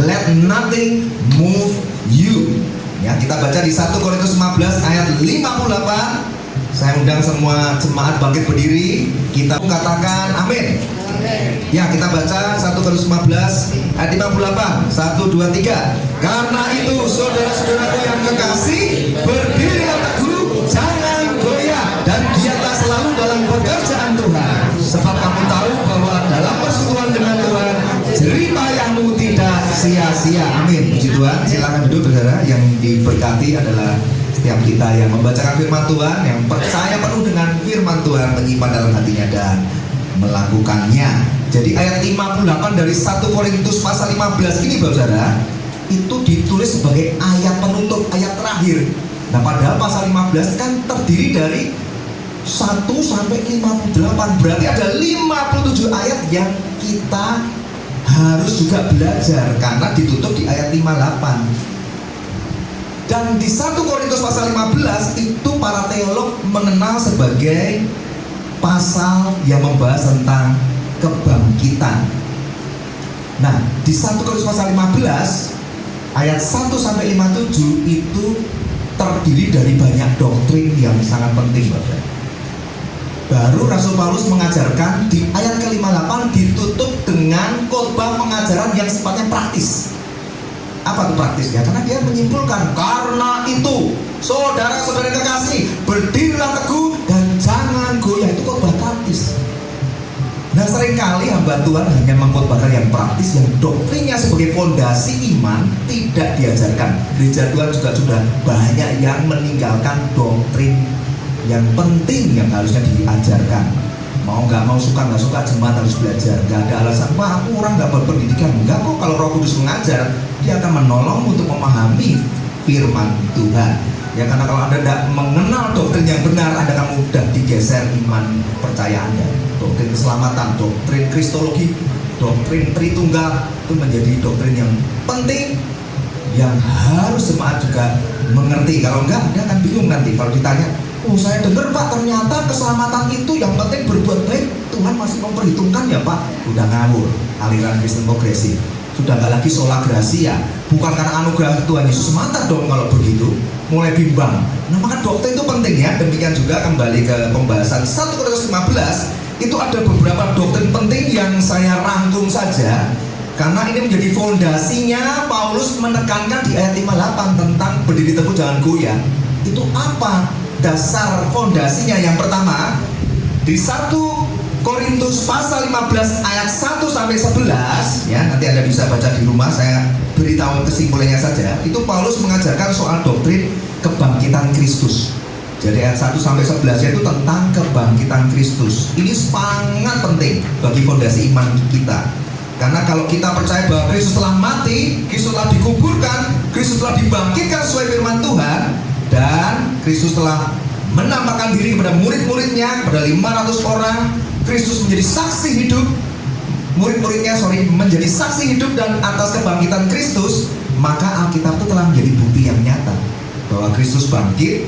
let nothing move you. Ya, kita baca di 1 Korintus 15 ayat 58. Saya undang semua jemaat bangkit berdiri, kita katakan amin. Ya, kita baca 1 Korintus 15 ayat 58. 1, 2, 3. Karena itu saudara-saudaraku yang kekasih, berdirilah teguh, jangan goyah, dan giatlah selalu dalam pekerjaan Tuhan, sebab kamu tahu bahwa dalam persekutuan dengan Tuhan jerih payahmu tidak sia-sia. Amin. Puji Tuhan. Silakan duduk saudara. Yang diberkati adalah setiap kita yang membacakan firman Tuhan, yang percaya penuh dengan firman Tuhan, menyimpan dalam hatinya dan melakukannya. Jadi ayat 58 dari 1 Korintus pasal 15 ini Bapak Saudara, itu ditulis sebagai ayat penutup, ayat terakhir. Nah, padahal pasal 15 kan terdiri dari 1 sampai 58, berarti ada 57 ayat yang kita harus juga belajar, karena ditutup di ayat 58. Dan di 1 Korintus pasal 15 itu para teolog mengenal sebagai pasal yang membahas tentang kebangkitan. Nah, di 1 Korintus pasal 15 ayat 1 sampai 57 itu terdiri dari banyak doktrin yang sangat penting, Bapak. Baru Rasul Paulus mengajarkan di ayat ke-58 ditutup dengan khotbah pengajaran yang sifatnya praktis. Apa itu praktisnya? Karena dia menyimpulkan, karena itu saudara-saudara kekasih, berdirilah teguh dan jangan goyah. Itu khotbah praktis. Nah, seringkali hamba Tuhan hanya mengkhotbahkan yang praktis, yang doktrinnya sebagai fondasi iman tidak diajarkan. Gereja Tuhan juga sudah banyak yang meninggalkan doktrin yang penting yang harusnya diajarkan. Mau nggak mau, suka nggak suka, jemaat harus belajar. Nggak ada alasan, wah aku orang nggak berpendidikan. Enggak kok, kalau Roh Kudus mengajar, dia akan menolong untuk memahami firman Tuhan. Ya, karena kalau Anda tidak mengenal doktrin yang benar, Anda akan mudah digeser iman percaya Anda. Doktrin keselamatan, doktrin kristologi, doktrin Tritunggal itu menjadi doktrin yang penting yang harus jemaat juga mengerti. Kalau enggak, Anda akan bingung nanti kalau ditanya, oh saya dengar Pak, ternyata keselamatan itu yang penting berbuat baik, Tuhan masih memperhitungkan ya Pak. Udah ngawur, aliran Kristen progresif. Sudah nggak lagi sola gracia, bukan karena anugerah Tuhan Yesus semata dong kalau begitu. Mulai bimbang. Nah maka doktrin itu penting ya. Demikian juga kembali ke pembahasan 1 Korintus 15, itu ada beberapa doktrin penting yang saya rangkum saja, karena ini menjadi fondasinya. Paulus menekankan di ayat 58 tentang berdiri teguh jangan goyah. Itu apa dasar fondasinya? Yang pertama, di 1 Korintus pasal 15 ayat 1 sampai 11 ya, nanti Anda bisa baca di rumah, saya beritahu kesimpulannya saja. Itu Paulus mengajarkan soal doktrin kebangkitan Kristus. Jadi ayat 1 sampai 11 itu tentang kebangkitan Kristus. Ini sangat penting bagi fondasi iman kita. Karena kalau kita percaya bahwa Kristus telah mati, Kristus telah dikuburkan, Kristus telah dibangkitkan sesuai firman Tuhan, dan Kristus telah menampakkan diri kepada murid-muridnya, kepada 500 orang, Kristus menjadi saksi hidup, murid-muridnya menjadi saksi hidup dan atas kebangkitan Kristus, maka Alkitab itu telah menjadi bukti yang nyata bahwa Kristus bangkit.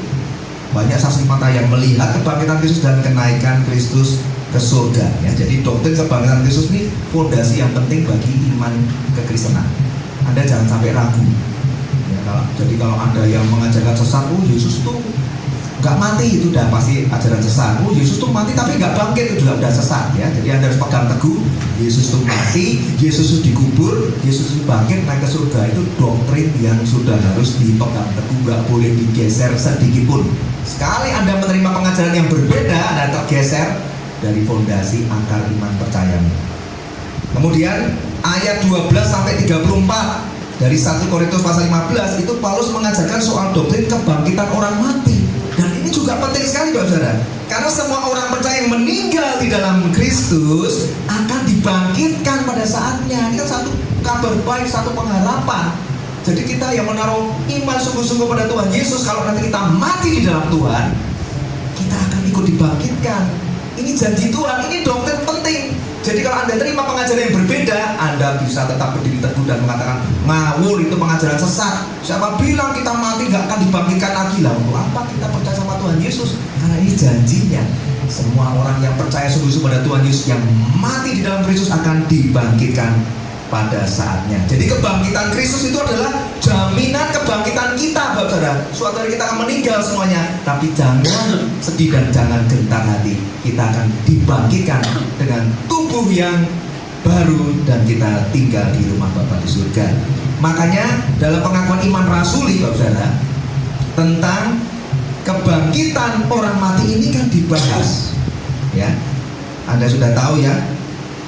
Banyak saksi mata yang melihat kebangkitan Kristus dan kenaikan Kristus ke surga ya. Jadi doktrin kebangkitan Kristus ini fondasi yang penting bagi iman kekristenan. Anda jangan sampai ragu ya, kalau ada yang mengajarkan sesat, oh Yesus tuh nggak mati, itu udah pasti ajaran sesat. Oh Yesus tuh mati tapi nggak bangkit, itu juga udah sesat ya. Jadi Anda harus pegang teguh, Yesus tuh mati, Yesus tuh dikubur, Yesus tuh bangkit naik ke surga. Itu doktrin yang sudah harus dipegang teguh, nggak boleh digeser sedikit pun. Sekali Anda menerima pengajaran yang berbeda, Anda tergeser dari fondasi akar iman percayamu. Kemudian ayat 12 sampai 34 dari 1 Korintus pasal 15 itu Paulus mengajarkan soal doktrin kebangkitan orang mati. Dan ini juga penting sekali Bapak Saudara, karena semua orang percaya yang meninggal di dalam Kristus akan dibangkitkan pada saatnya. Ini kan satu kabar baik, satu pengharapan. Jadi kita yang menaruh iman sungguh-sungguh pada Tuhan Yesus, kalau nanti kita mati di dalam Tuhan, kita akan ikut dibangkitkan. Ini janji Tuhan, ini doktrin penting. Jadi kalau Anda terima pengajaran yang berbeda, Anda bisa tetap berdiri teguh dan mengatakan, ngawur, itu pengajaran sesat. Siapa bilang kita mati gak akan dibangkitkan lagi? Lah untuk apa kita percaya sama Tuhan Yesus? Karena ini janjinya. Semua orang yang percaya sungguh-sungguh pada Tuhan Yesus, yang mati di dalam Kristus akan dibangkitkan pada saatnya. Jadi kebangkitan Kristus itu adalah jaminan kebangkitan kita, Bapak Saudara. Suatu hari kita akan meninggal semuanya, tapi jangan sedih dan jangan gentar hati. Kita akan dibangkitkan dengan tubuh yang baru dan kita tinggal di rumah Bapa di surga. Makanya dalam pengakuan iman rasuli, Bapak Saudara, tentang kebangkitan orang mati ini kan dibahas. Ya, Anda sudah tahu ya.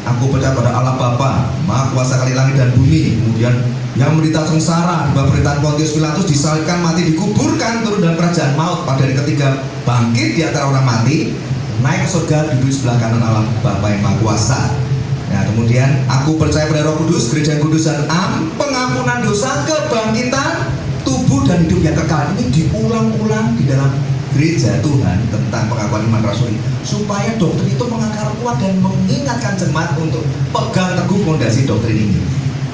Aku percaya pada Allah Bapa, Maha Kuasa kali langit dan bumi, kemudian yang menderita sengsara di bawah pemerintahan Pontius Pilatus, disalibkan, mati, dikuburkan, turun dalam kerajaan maut, pada hari ketiga bangkit di antara orang mati, naik ke surga, duduk di sebelah kanan Allah Bapa yang Maha Kuasa. Nah, kemudian aku percaya pada Roh Kudus, gereja yang kudus dan pengampunan dosa, kebangkitan tubuh dan hidup yang kekal. Ini diulang-ulang di dalam gereja Tuhan tentang pengakuan iman rasuli, supaya doktrin itu mengakar kuat dan mengingatkan jemaat untuk pegang teguh fondasi doktrin ini.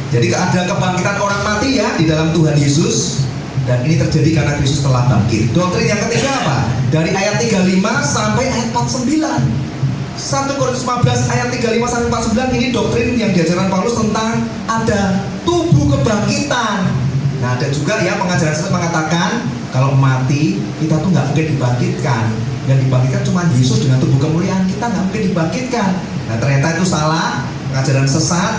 Jadi ada kebangkitan orang mati ya di dalam Tuhan Yesus, dan ini terjadi karena Kristus telah bangkit. Doktrin yang ketiga apa? Dari ayat 35 sampai ayat 49. 1 Korintus 15 ayat 35 sampai 49 ini doktrin yang diajarkan Paulus tentang ada tubuh kebangkitan. Nah, ada juga ya pengajaran sesat mengatakan kalau mati kita tuh nggak mungkin dibangkitkan. Yang dibangkitkan cuma Yesus dengan tubuh kemuliaan, kita nggak mungkin dibangkitkan. Nah, ternyata itu salah, pengajaran sesat.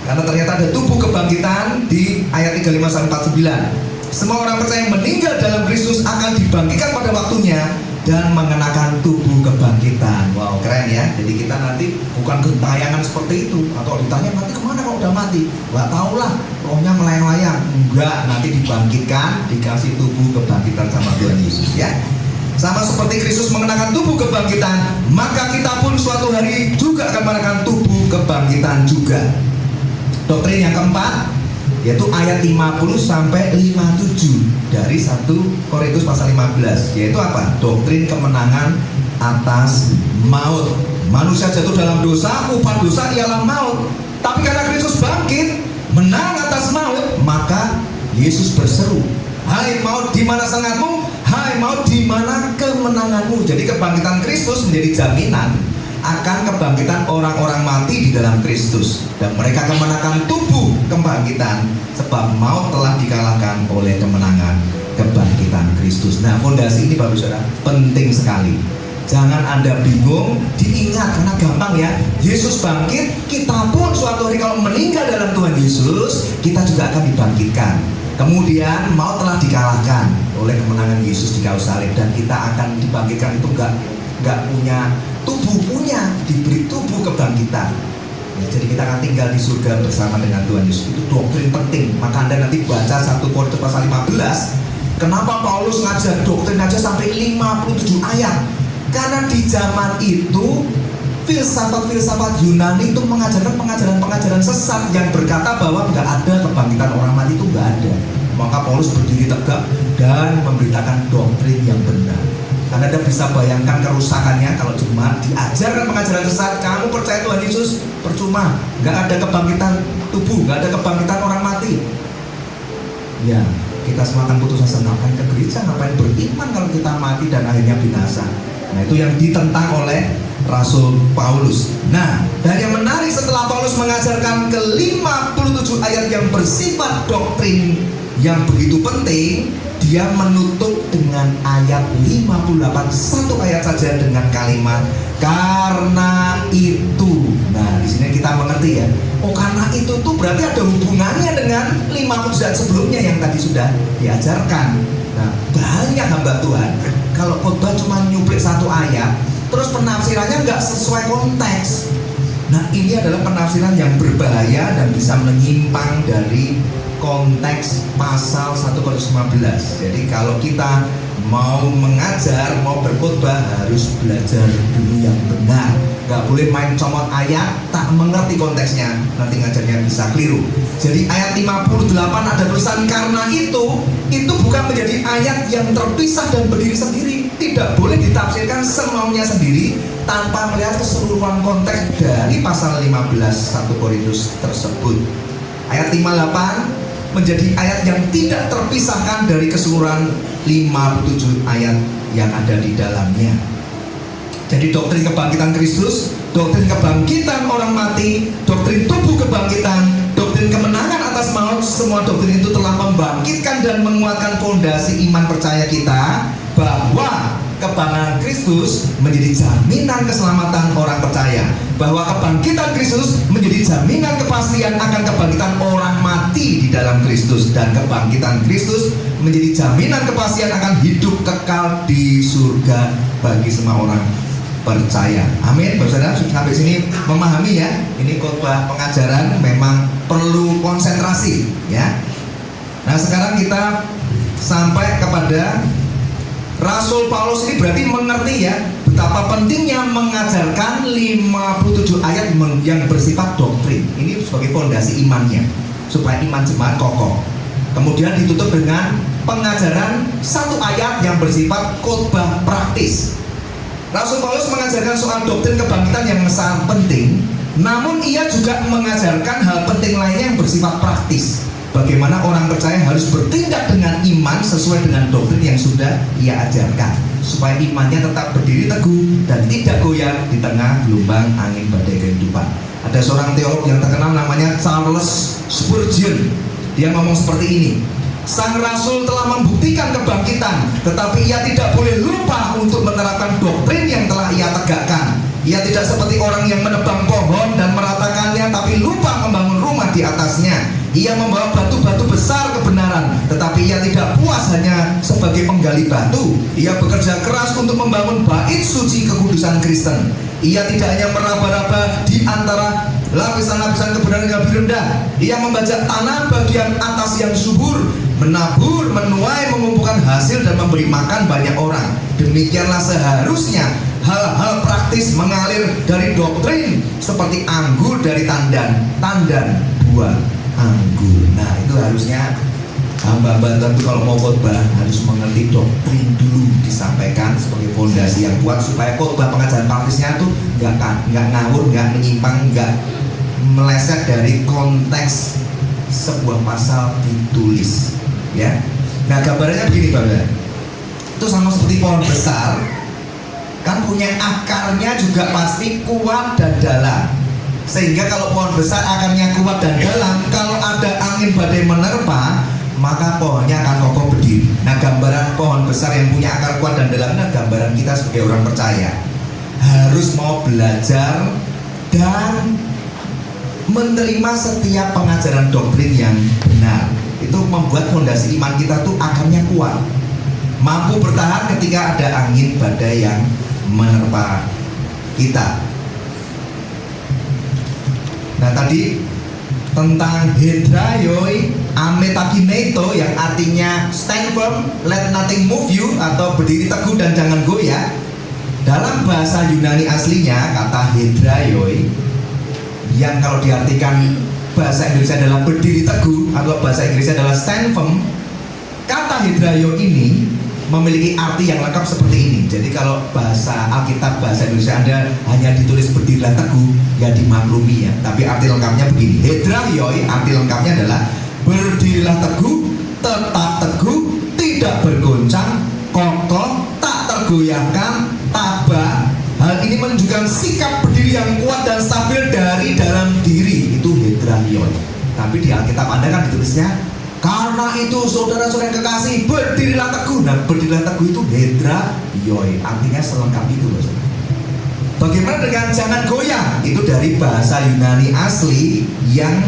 Karena ternyata ada tubuh kebangkitan di ayat 35 sampai 49. Semua orang percaya yang meninggal dalam Kristus akan dibangkitkan pada waktunya dan mengenakan tubuh kebangkitan. Wow, keren ya. Jadi kita nanti bukan gentayangan seperti itu. Atau ditanya nanti kemana kalau udah mati? Nggak tahu lah, rohnya melayang-layang. Enggak, nanti dibangkitkan, dikasih tubuh kebangkitan sama Tuhan Yesus ya. Sama seperti Kristus mengenakan tubuh kebangkitan, maka kita pun suatu hari juga akan mengenakan tubuh kebangkitan juga. Doktrin yang keempat yaitu ayat 50 sampai 57 dari 1 Korintus pasal 15, yaitu apa? Doktrin kemenangan atas maut. Manusia jatuh dalam dosa, upah dosa ialah maut. Tapi karena Kristus bangkit, menang atas maut, maka Yesus berseru, Hai maut, di mana semangatmu? Hai maut, di mana kemenanganmu? Jadi kebangkitan Kristus menjadi jaminan akan kebangkitan orang-orang mati di dalam Kristus, dan mereka kemenangan tubuh kebangkitan, sebab maut telah dikalahkan oleh kemenangan kebangkitan Kristus. Nah, fondasi ini Bapak Saudara penting sekali. Jangan Anda bingung, diingat, karena gampang ya. Yesus bangkit, kita pun suatu hari kalau meninggal dalam Tuhan Yesus, kita juga akan dibangkitkan. Kemudian maut telah dikalahkan oleh kemenangan Yesus di kayu salib, dan kita akan dibangkitkan. Itu enggak punya tubuh, punya diberi tubuh kebangkitan ya, jadi kita akan tinggal di surga bersama dengan Tuhan Yesus. Itu doktrin penting. Maka Anda nanti baca 1 Korintus pasal 15. Kenapa Paulus ngajar doktrin aja sampai 57 ayat? Karena di zaman itu filsafat-filsafat Yunani itu mengajarkan pengajaran-pengajaran sesat yang berkata bahwa nggak ada kebangkitan orang mati, itu nggak ada. Maka Paulus berdiri tegak dan memberitakan doktrin yang benar. Karena Anda bisa bayangkan kerusakannya kalau cuma diajarkan pengajaran sesat. Kamu percaya Tuhan Yesus, percuma, nggak ada kebangkitan tubuh, nggak ada kebangkitan orang mati. Ya, kita semua akan putus asa. Ngapain ke gereja, ngapain beriman kalau kita mati dan akhirnya binasa. Nah, itu yang ditentang oleh Rasul Paulus. Nah, dan yang menarik setelah Paulus mengajarkan ke 57 ayat yang bersifat doktrin yang begitu penting, dia menutup dengan ayat 58, satu ayat saja dengan kalimat karena itu. Nah, di sini kita mengerti ya. Oh, karena itu tuh berarti ada hubungannya dengan 50 ayat sebelumnya yang tadi sudah diajarkan. Nah, banyak hamba Tuhan kalau khotbah cuma nyuplik satu ayat, terus penafsirannya nggak sesuai konteks. Nah, ini adalah penafsiran yang berbahaya dan bisa menyimpang dari konteks pasal 1 Korintus 15. Jadi kalau kita mau mengajar, mau berkhotbah, harus belajar dulu yang benar. Gak boleh main comot ayat, tak mengerti konteksnya, nanti ngajarnya bisa keliru. Jadi ayat 58 ada tulisan karena itu bukan menjadi ayat yang terpisah dan berdiri sendiri. Tidak boleh ditafsirkan semaunya sendiri tanpa melihat keseluruhan konteks dari pasal 15 1 Korintus tersebut. Ayat 58 menjadi ayat yang tidak terpisahkan dari keseluruhan 57 ayat yang ada di dalamnya. Jadi doktrin kebangkitan Kristus, doktrin kebangkitan orang mati, doktrin tubuh kebangkitan, doktrin kemenangan atas maut, semua doktrin itu telah membangkitkan dan menguatkan fondasi iman percaya kita bahwa kebangkitan Kristus menjadi jaminan keselamatan orang percaya, bahwa kebangkitan Kristus menjadi jaminan kepastian akan kebangkitan orang mati di dalam Kristus, dan kebangkitan Kristus menjadi jaminan kepastian akan hidup kekal di surga bagi semua orang percaya. Amin. Saudara, sampai sini memahami ya. Ini khotbah pengajaran memang perlu konsentrasi ya. Nah, sekarang kita sampai kepada Rasul Paulus ini berarti mengerti ya betapa pentingnya mengajarkan 57 ayat yang bersifat doktrin. Ini sebagai fondasi imannya supaya iman jemaat kokoh. Kemudian ditutup dengan pengajaran satu ayat yang bersifat khotbah praktis. Rasul Paulus mengajarkan soal doktrin kebangkitan yang sangat penting, namun ia juga mengajarkan hal penting lainnya yang bersifat praktis. Bagaimana orang percaya harus bertindak dengan iman sesuai dengan doktrin yang sudah ia ajarkan, supaya imannya tetap berdiri teguh dan tidak goyah di tengah gelombang angin badai kehidupan. Ada seorang teolog yang terkenal namanya Charles Spurgeon. Dia ngomong seperti ini: Sang Rasul telah membuktikan kebangkitan, tetapi ia tidak boleh lupa untuk menerapkan doktrin yang telah ia tegakkan. Ia tidak seperti orang yang menebang pohon dan meratakannya, tapi lupa membangun rumah di atasnya. Ia membawa batu-batu besar kebenaran, tetapi ia tidak puas hanya sebagai penggali batu. Ia bekerja keras untuk membangun bait suci kekudusan Kristen. Ia tidak hanya meraba-raba di antara lapisan-lapisan kebenaran yang lebih rendah. Ia membajak tanah bagian atas yang subur, menabur, menuai, mengumpulkan hasil dan memberi makan banyak orang. Demikianlah seharusnya hal-hal praktis mengalir dari doktrin, seperti anggur dari tandan buah anggur. Nah, itu harusnya hamba-hamba Tuhan itu kalau mau khotbah harus mengerti doktrin dulu, disampaikan sebagai fondasi yang kuat supaya khotbah pengajaran praktisnya tuh nggak ngawur, nggak menyimpang, nggak meleset dari konteks sebuah pasal ditulis. Ya, Nah gambarannya begini Bapak, itu sama seperti pohon besar, kan punya akarnya juga pasti kuat dan dalam. Sehingga kalau pohon besar akarnya kuat dan dalam, kalau ada angin badai menerpa, maka pohonnya akan kokoh berdiri. Nah gambaran pohon besar yang punya akar kuat dan dalam, nah gambaran kita sebagai orang percaya harus mau belajar dan menerima setiap pengajaran doktrin yang benar. Itu membuat fondasi iman kita tuh akarnya kuat, mampu bertahan ketika ada angin badai yang menerpa kita. Nah tadi tentang hedraioi ametakineto yang artinya stand firm, let nothing move you, atau berdiri teguh dan jangan goyah. Dalam bahasa Yunani aslinya kata hedraioi yang kalau diartikan bahasa Indonesia adalah berdiri teguh atau bahasa Inggrisnya adalah stand firm, kata hedraio ini memiliki arti yang lengkap seperti ini. Jadi kalau bahasa Alkitab, bahasa Indonesia Anda hanya ditulis berdirilah teguh, ya dimaklumi ya. Tapi arti lengkapnya begini. Hedraioi arti lengkapnya adalah berdirilah teguh, tetap teguh, tidak bergoncang, kokoh, tak tergoyahkan, tabah. Hal ini menunjukkan sikap berdiri yang kuat dan stabil dari dalam diri. Itu hedraioi. Tapi di Alkitab Anda kan ditulisnya karena itu saudara-saudara yang kekasih, berdirilah teguh. Nah berdirilah teguh itu hedraioi, artinya selengkap itu loh. Bagaimana dengan jangan goyah? Itu dari bahasa Yunani asli yang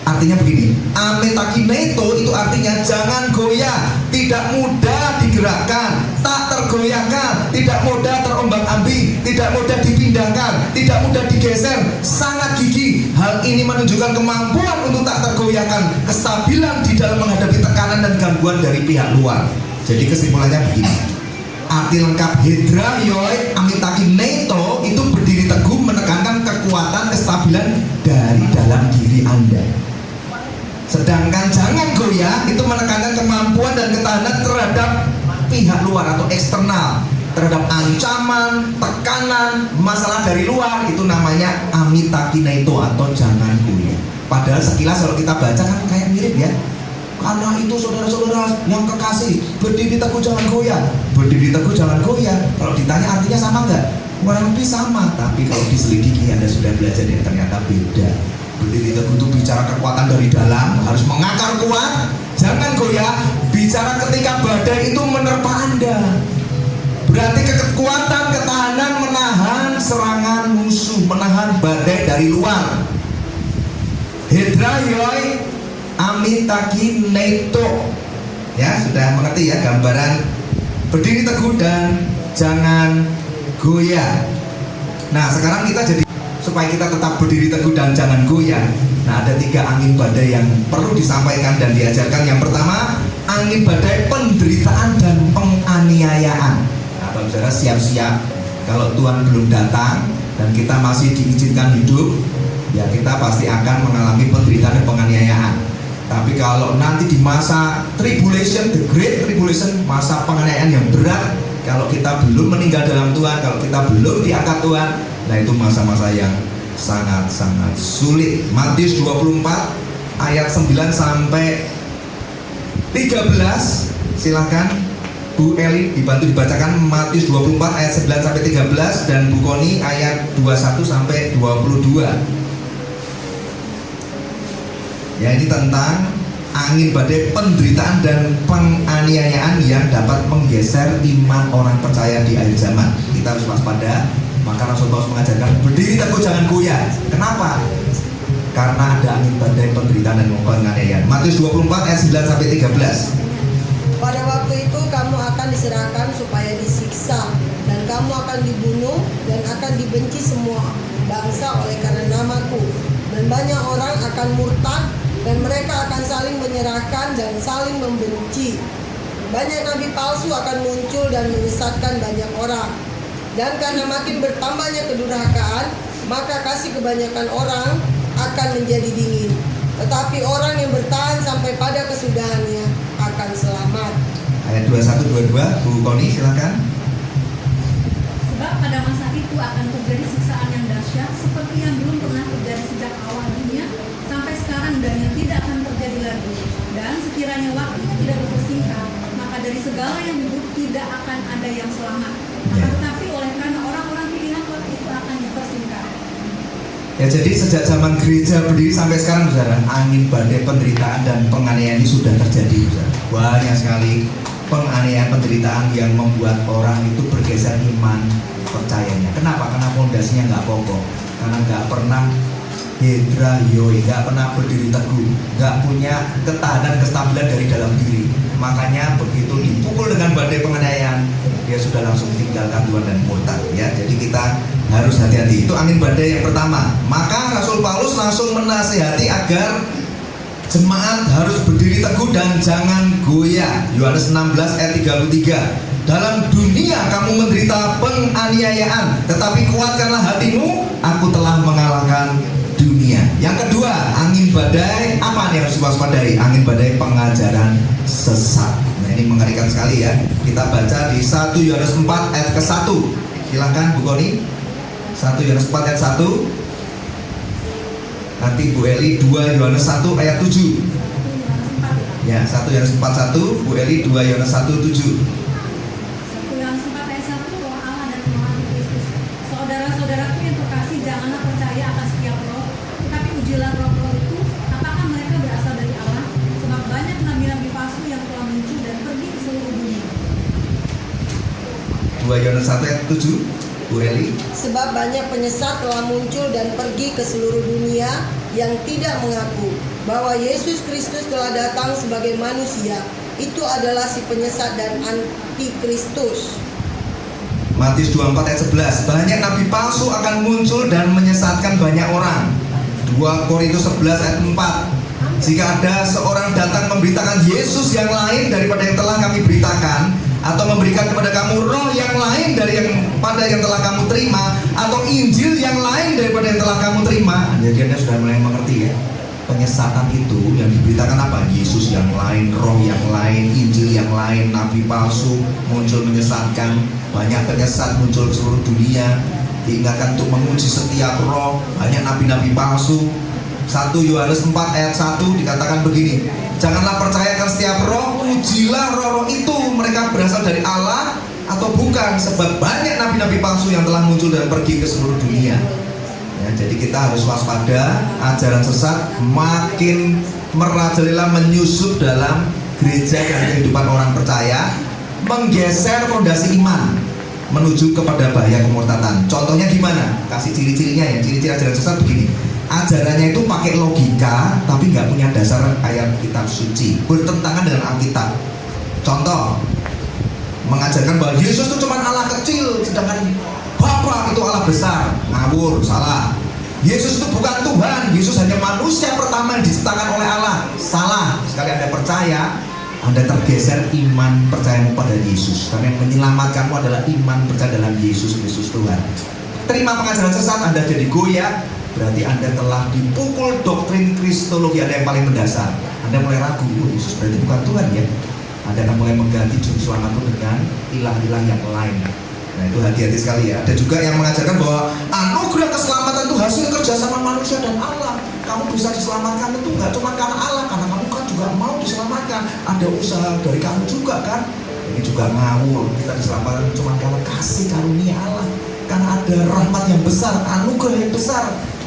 artinya begini. Ametakineto itu artinya jangan goyah, tidak mudah digerakkan, tak tergoyahkan, tidak mudah terombang-ambing, tidak mudah dipindahkan, tidak mudah digeser, sangat gigih. Hal ini menunjukkan kemampuan untuk tak tergoyahkan, kestabilan di dalam menghadapi tekanan dan gangguan dari pihak luar. Jadi kesimpulannya begini. Arti lengkap hedraioi ametakineto itu berdiri teguh, menekankan kekuatan, kestabilan dari dalam diri Anda. Sedangkan jangan goyah itu menekankan kemampuan dan ketahanan terhadap pihak luar atau eksternal, terhadap ancaman, tekanan, masalah dari luar. Itu namanya ametakineto atau jangan goyah. Padahal sekilas kalau kita baca kan kayak mirip ya. Karena itu saudara-saudara yang kekasih, berdiri teguh jangan goyah, berdiri teguh jangan goyah. Kalau ditanya artinya sama nggak? Kurang lebih sama. Tapi kalau diselidiki Anda sudah belajar dan ternyata beda. Berdiri teguh itu bicara kekuatan dari dalam, harus mengakar kuat. Jangan goyah, bicara ketika badai itu menerpa Anda. Berarti kekuatan, ketahanan menahan serangan musuh, menahan badai dari luar. Hedraioi ametakineto. Ya, sudah mengerti ya gambaran berdiri teguh dan jangan goyah. Nah, sekarang kita jadi supaya kita tetap berdiri teguh dan jangan goyah. Nah, ada 3 angin badai yang perlu disampaikan dan diajarkan. Yang pertama, angin badai penderitaan dan penganiayaan. Nah, Bapak Saudara siap-siap kalau Tuhan belum datang dan kita masih diizinkan hidup, ya kita pasti akan mengalami penderitaan dan penganiayaan. Tapi kalau nanti di masa tribulation, the great tribulation, masa penganiayaan yang berat, kalau kita belum meninggal dalam Tuhan, kalau kita belum diangkat Tuhan, nah itu masa-masa yang sangat-sangat sulit. Matius 24 ayat 9 sampai 13. Silahkan Bu Eli dibantu dibacakan Matius 24 ayat 9 sampai 13 dan Bu Koni ayat 21 sampai 22. Ya, ini tentang angin badai penderitaan dan penganiayaan yang dapat menggeser iman orang percaya di akhir zaman. Kita harus waspada. Maka Rasul Paulus mengajarkan berdiri teguh jangan goyah. Kenapa? Karena ada angin badai penderitaan dan penganiayaan. Matius 24 ayat 9 sampai 13. Pada waktu itu kamu akan diserahkan supaya disiksa, dan kamu akan dibunuh dan akan dibenci semua bangsa oleh karena namaku. Dan banyak orang akan murtad, dan mereka akan saling menyerahkan dan saling membenci. Banyak nabi palsu akan muncul dan menyesatkan banyak orang. Dan karena makin bertambahnya kedurhakaan, maka kasih kebanyakan orang akan menjadi dingin. Tetapi orang yang bertahan sampai pada kesudahannya akan selamat. Ayat 21-22, Bu Koni silakan. Sebab pada masa itu akan terjadi siksaan yang dahsyat seperti yang belum pernah terjadi sejak awal dunia sampai sekarang, dan yang tidak akan terjadi lagi. Dan sekiranya waktunya tidak dipersingkat, segala yang hidup tidak akan ada yang selamat. Ya. Tetapi oleh karena orang-orang pilihan Tuhan itu akan dipersingkat. Ya, jadi sejak zaman gereja berdiri sampai sekarang, saudara, angin badai penderitaan dan penganiayaan ini sudah terjadi, saudara. Banyak sekali penganiayaan, penderitaan yang membuat orang itu bergeser iman percayanya. Kenapa? Karena fondasinya nggak kokoh, karena nggak pernah hedra yoi, nggak pernah berdiri teguh, nggak punya ketahanan, kestabilan dari dalam diri. Makanya begitu dipukul dengan badai penganiayaan, dia sudah langsung tinggalkan Tuhan dan murtad. Ya, jadi kita harus hati-hati. Itu angin badai yang pertama. Maka Rasul Paulus langsung menasihati agar jemaat harus berdiri teguh dan jangan goyah. Yohanes 16 ayat 33. Dalam dunia kamu menderita penganiayaan, tetapi kuatkanlah hatimu, aku telah mengalahkan dunia. Yang kedua, angin badai apa yang harus diwaspadai? Angin badai pengajaran sesat. Nah, ini mengerikan sekali ya. Kita baca di 1 Yohanes 4 ayat ke-1. Silakan Bu Koni. 1 Yohanes 4 ayat 1. Nanti Bu Eli 2 Yohanes 1 ayat 7. Ya, 1 Yohanes 4 1, Bu Eli 2 Yohanes 1 7. Saudara-saudaraku yang terkasih, janganlah percaya akan setiap roh, tetapi ujilah roh-roh itu, apakah mereka berasal dari Allah, sebab banyak nabi-nabi palsu yang telah muncul dan pergi ke seluruh dunia. 2 Yohanes 1 ayat 7, Bu Eli. Sebab banyak penyesat telah muncul dan pergi ke seluruh dunia yang tidak mengaku bahwa Yesus Kristus telah datang sebagai manusia. Itu adalah si penyesat dan antikristus. Matius 24 ayat 11. Banyak nabi palsu akan muncul dan menyesatkan banyak orang. 2 Korintus 11 ayat 4. Jika ada seorang datang memberitakan Yesus yang lain daripada yang telah kami beritakan, atau memberikan kepada kamu roh yang lain dari yang telah kamu terima, atau Injil yang lain daripada yang telah kamu terima, jadi Anda sudah mulai mengerti ya. Penyesatan itu yang diberitakan apa? Yesus yang lain, roh yang lain, Injil yang lain, nabi palsu muncul menyesatkan. Banyak penyesat muncul ke seluruh dunia, diingatkan untuk menguji setiap roh. Banyak nabi-nabi palsu. 1 Yohanes 4 ayat 1 dikatakan begini, janganlah percayakan setiap roh, ujilah roh-roh itu, mereka berasal dari Allah atau bukan, sebab banyak nabi-nabi palsu yang telah muncul dan pergi ke seluruh dunia. Ya, jadi kita harus waspada. Ajaran sesat makin merajalela, menyusup dalam gereja dan kehidupan orang percaya, menggeser fondasi iman menuju kepada bahaya kemurtatan. Contohnya gimana? Kasih ciri-cirinya ya. Ciri-ciri ajaran sesat begini. Ajarannya itu pakai logika tapi nggak punya dasar ayat kitab suci, bertentangan dengan Alkitab. Contoh, mengajarkan bahwa Yesus itu cuma Allah kecil, sedangkan Bapa itu Allah besar. Ngawur, salah. Yesus itu bukan Tuhan, Yesus hanya manusia pertama yang diciptakan oleh Allah. Salah. Sekali Anda percaya, Anda tergeser iman percayamu pada Yesus, karena yang menyelamatkanmu adalah iman percaya dalam Yesus Kristus Tuhan. Terima pengajaran sesat, Anda jadi goyah, berarti Anda telah dipukul doktrin kristologi Anda yang paling mendasar. Anda mulai ragu, Yesus berarti bukan Tuhan ya. Anda akan mulai mengganti juru selamatmu dengan ilah-ilah yang lain. Nah, itu hati-hati sekali ya. Ada juga yang mengajarkan bahwa anugerah keselamatan itu hasil kerjasama manusia dan Allah. Kamu bisa diselamatkan itu nggak cuma karena Allah, karena kamu kan juga mau diselamatkan. Ada usaha dari kamu juga kan. Ini juga ngawur. Kita diselamatkan cuma karena kasih karunia Allah, karena ada rahmat yang besar, anugerah yang besar.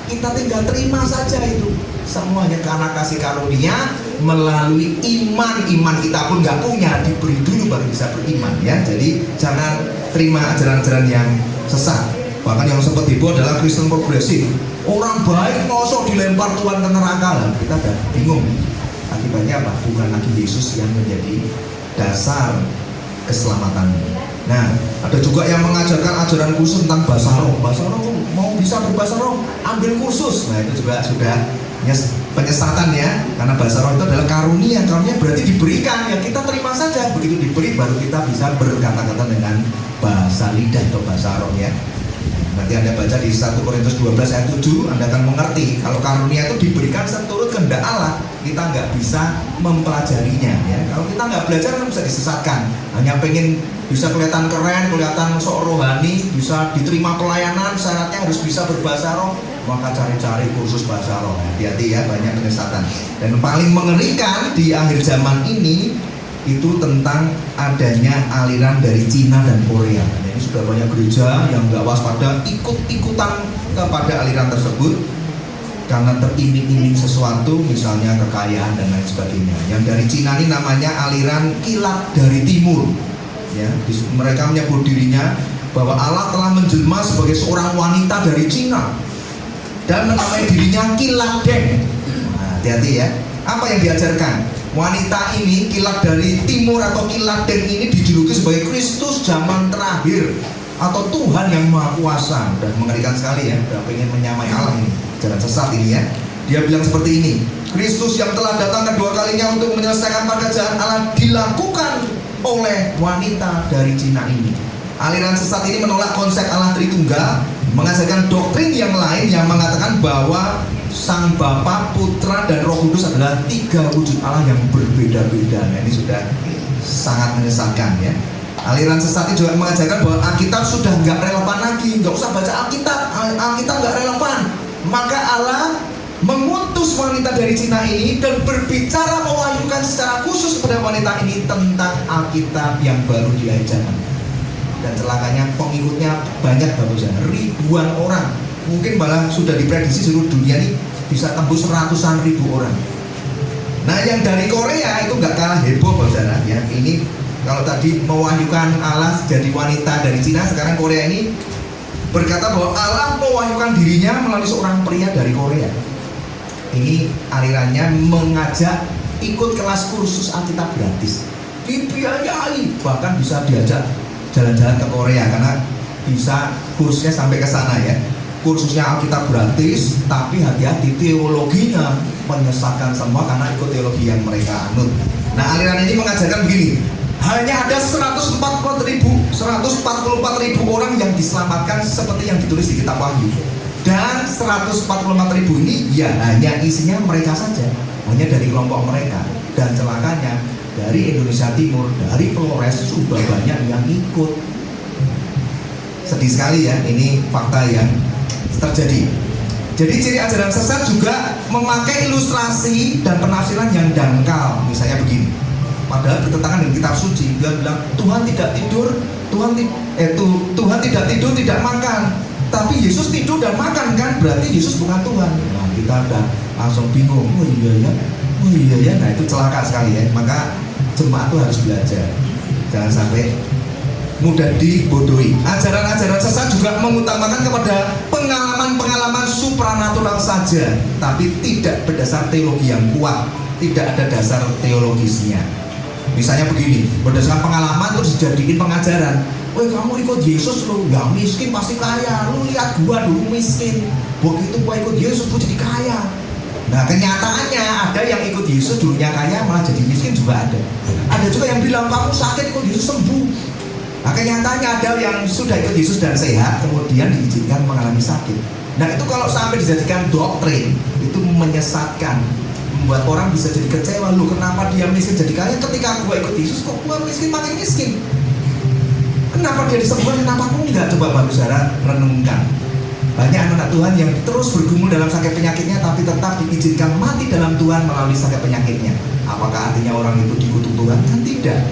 Kita tinggal terima saja itu. Semuanya karena kasih karunia melalui iman. Iman kita pun nggak punya, diberi dulu baru bisa beriman ya. Jadi jangan terima ajaran-ajaran yang sesat. Bahkan yang sempat heboh adalah Kristen progresif. Orang baik mosok dilempar Tuhan ke neraka lah. Kita udah bingung. Akibatnya apa? Bukan lagi Yesus yang menjadi dasar keselamatan. Nah, ada juga yang mengajarkan ajaran khusus tentang bahasa roh. Bahasa roh, mau bisa berbahasa roh, ambil kursus. Nah, itu juga sudah penyesatan ya. Karena bahasa roh itu adalah karunia. Karunia berarti diberikan, ya kita terima saja. Begitu diberi baru kita bisa berkata-kata dengan bahasa lidah atau bahasa roh ya. Nanti Anda baca di 1 Korintus 12 ayat 7, Anda akan mengerti kalau karunia itu diberikan seturut kehendak Allah. Kita nggak bisa mempelajarinya ya. Kalau kita nggak belajar kan bisa disesatkan. Hanya pengen bisa kelihatan keren, kelihatan sok rohani, bisa diterima pelayanan, syaratnya harus bisa berbahasa roh, maka cari-cari kursus bahasa roh. Hati-hati ya, banyak penyesatan. Dan paling mengerikan di akhir zaman ini, itu tentang adanya aliran dari Cina dan Korea. Nah, ini sudah banyak gereja yang nggak waspada ikut-ikutan kepada aliran tersebut karena teriming-iming sesuatu, misalnya kekayaan dan lain sebagainya. Yang dari Cina ini namanya aliran kilat dari timur. Ya, mereka menyebut dirinya bahwa Allah telah menjelma sebagai seorang wanita dari Cina dan menamai dirinya Kilat Deng. Nah, hati-hati ya. Apa yang diajarkan? Wanita ini, kilat dari timur atau Kilat Deng ini dijuluki sebagai Kristus zaman terakhir atau Tuhan yang Maha Kuasa. Dan mengerikan sekali ya, udah pengen menyamai Allah ini. Jalan sesat ini ya. Dia bilang seperti ini, Kristus yang telah datang kedua kalinya untuk menyelesaikan pekerjaan Allah dilakukan oleh wanita dari Cina ini. Aliran sesat ini menolak konsep Allah Tritunggal, mengajarkan doktrin yang lain yang mengatakan bahwa Sang Bapa, Putra, dan Roh Kudus adalah 3 wujud Allah yang berbeda-beda. Nah, ini sudah sangat menyesatkan ya. Aliran sesat ini juga mengajarkan bahwa Alkitab sudah nggak relevan lagi, nggak usah baca Alkitab, Alkitab nggak relevan. Maka Allah mengutus wanita dari Cina ini dan berbicara mewahyukan secara khusus kepada wanita ini tentang Alkitab yang baru di akhir zaman. Dan celakanya pengikutnya banyak bagus, ribuan orang. Mungkin malah sudah diprediksi seluruh dunia ini bisa tembus ratusan ribu orang. Nah, yang dari Korea itu nggak kalah heboh saudara ya. Ini kalau tadi mewahyukan Allah jadi wanita dari Cina, sekarang Korea ini berkata bahwa Allah mewahyukan dirinya melalui seorang pria dari Korea. Ini alirannya mengajak ikut kelas kursus Alkitab gratis, dibiayai, bahkan bisa diajak jalan-jalan ke Korea karena bisa kursnya sampai ke sana ya. Kursusnya Alkitab gratis, tapi hati-hati teologinya menyesatkan semua karena ikut teologi yang mereka anut. Nah, aliran ini mengajarkan begini, hanya ada 144.000 orang yang diselamatkan seperti yang ditulis di kitab Wahyu. Dan 144.000 ini ya hanya isinya mereka saja, hanya dari kelompok mereka. Dan celakanya dari Indonesia Timur, dari Flores sudah banyak yang ikut. Sedih sekali ya, ini fakta yang terjadi. Jadi ciri ajaran sesat juga memakai ilustrasi dan penafsiran yang dangkal. Misalnya begini, padahal bertentangan dengan kitab suci. Dia bilang Tuhan tidak tidur, Tuhan tidak tidur, tidak makan. Tapi Yesus tidur dan makan kan? Berarti Yesus bukan Tuhan. Nah, kita udah langsung bingung. Oh iya ya. Nah, itu celaka sekali ya. Maka jemaat itu harus belajar. Jangan sampai mudah dibodohi. Ajaran-ajaran sesat juga mengutamakan kepada pengalaman-pengalaman supranatural saja, tapi tidak berdasar teologi yang kuat, tidak ada dasar teologisnya. Misalnya begini, berdasarkan pengalaman terus dijadiin pengajaran. Woi, kamu ikut Yesus lo, yang miskin pasti kaya. Lu lihat gua dulu miskin, begitu gua ikut Yesus gua jadi kaya. Nah, kenyataannya ada yang ikut Yesus dulunya kaya malah jadi miskin juga ada. Ada juga yang bilang kamu sakit ikut Yesus sembuh. Nah, kenyataannya ada yang sudah ikut Yesus dan sehat kemudian diizinkan mengalami sakit. Nah, itu kalau sampai dijadikan doktrin itu menyesatkan, membuat orang bisa jadi kecewa. Lu kenapa dia miskin jadi kaya, ketika gua ikut Yesus kok gua miskin makin miskin? Kenapa dia disembuhkan, kenapa aku enggak? Coba Bapak Saudara renungkan. Banyak anak Tuhan yang terus bergumul dalam sakit penyakitnya tapi tetap diizinkan mati dalam Tuhan melalui sakit penyakitnya. Apakah artinya orang itu dikutuk Tuhan? Kan tidak.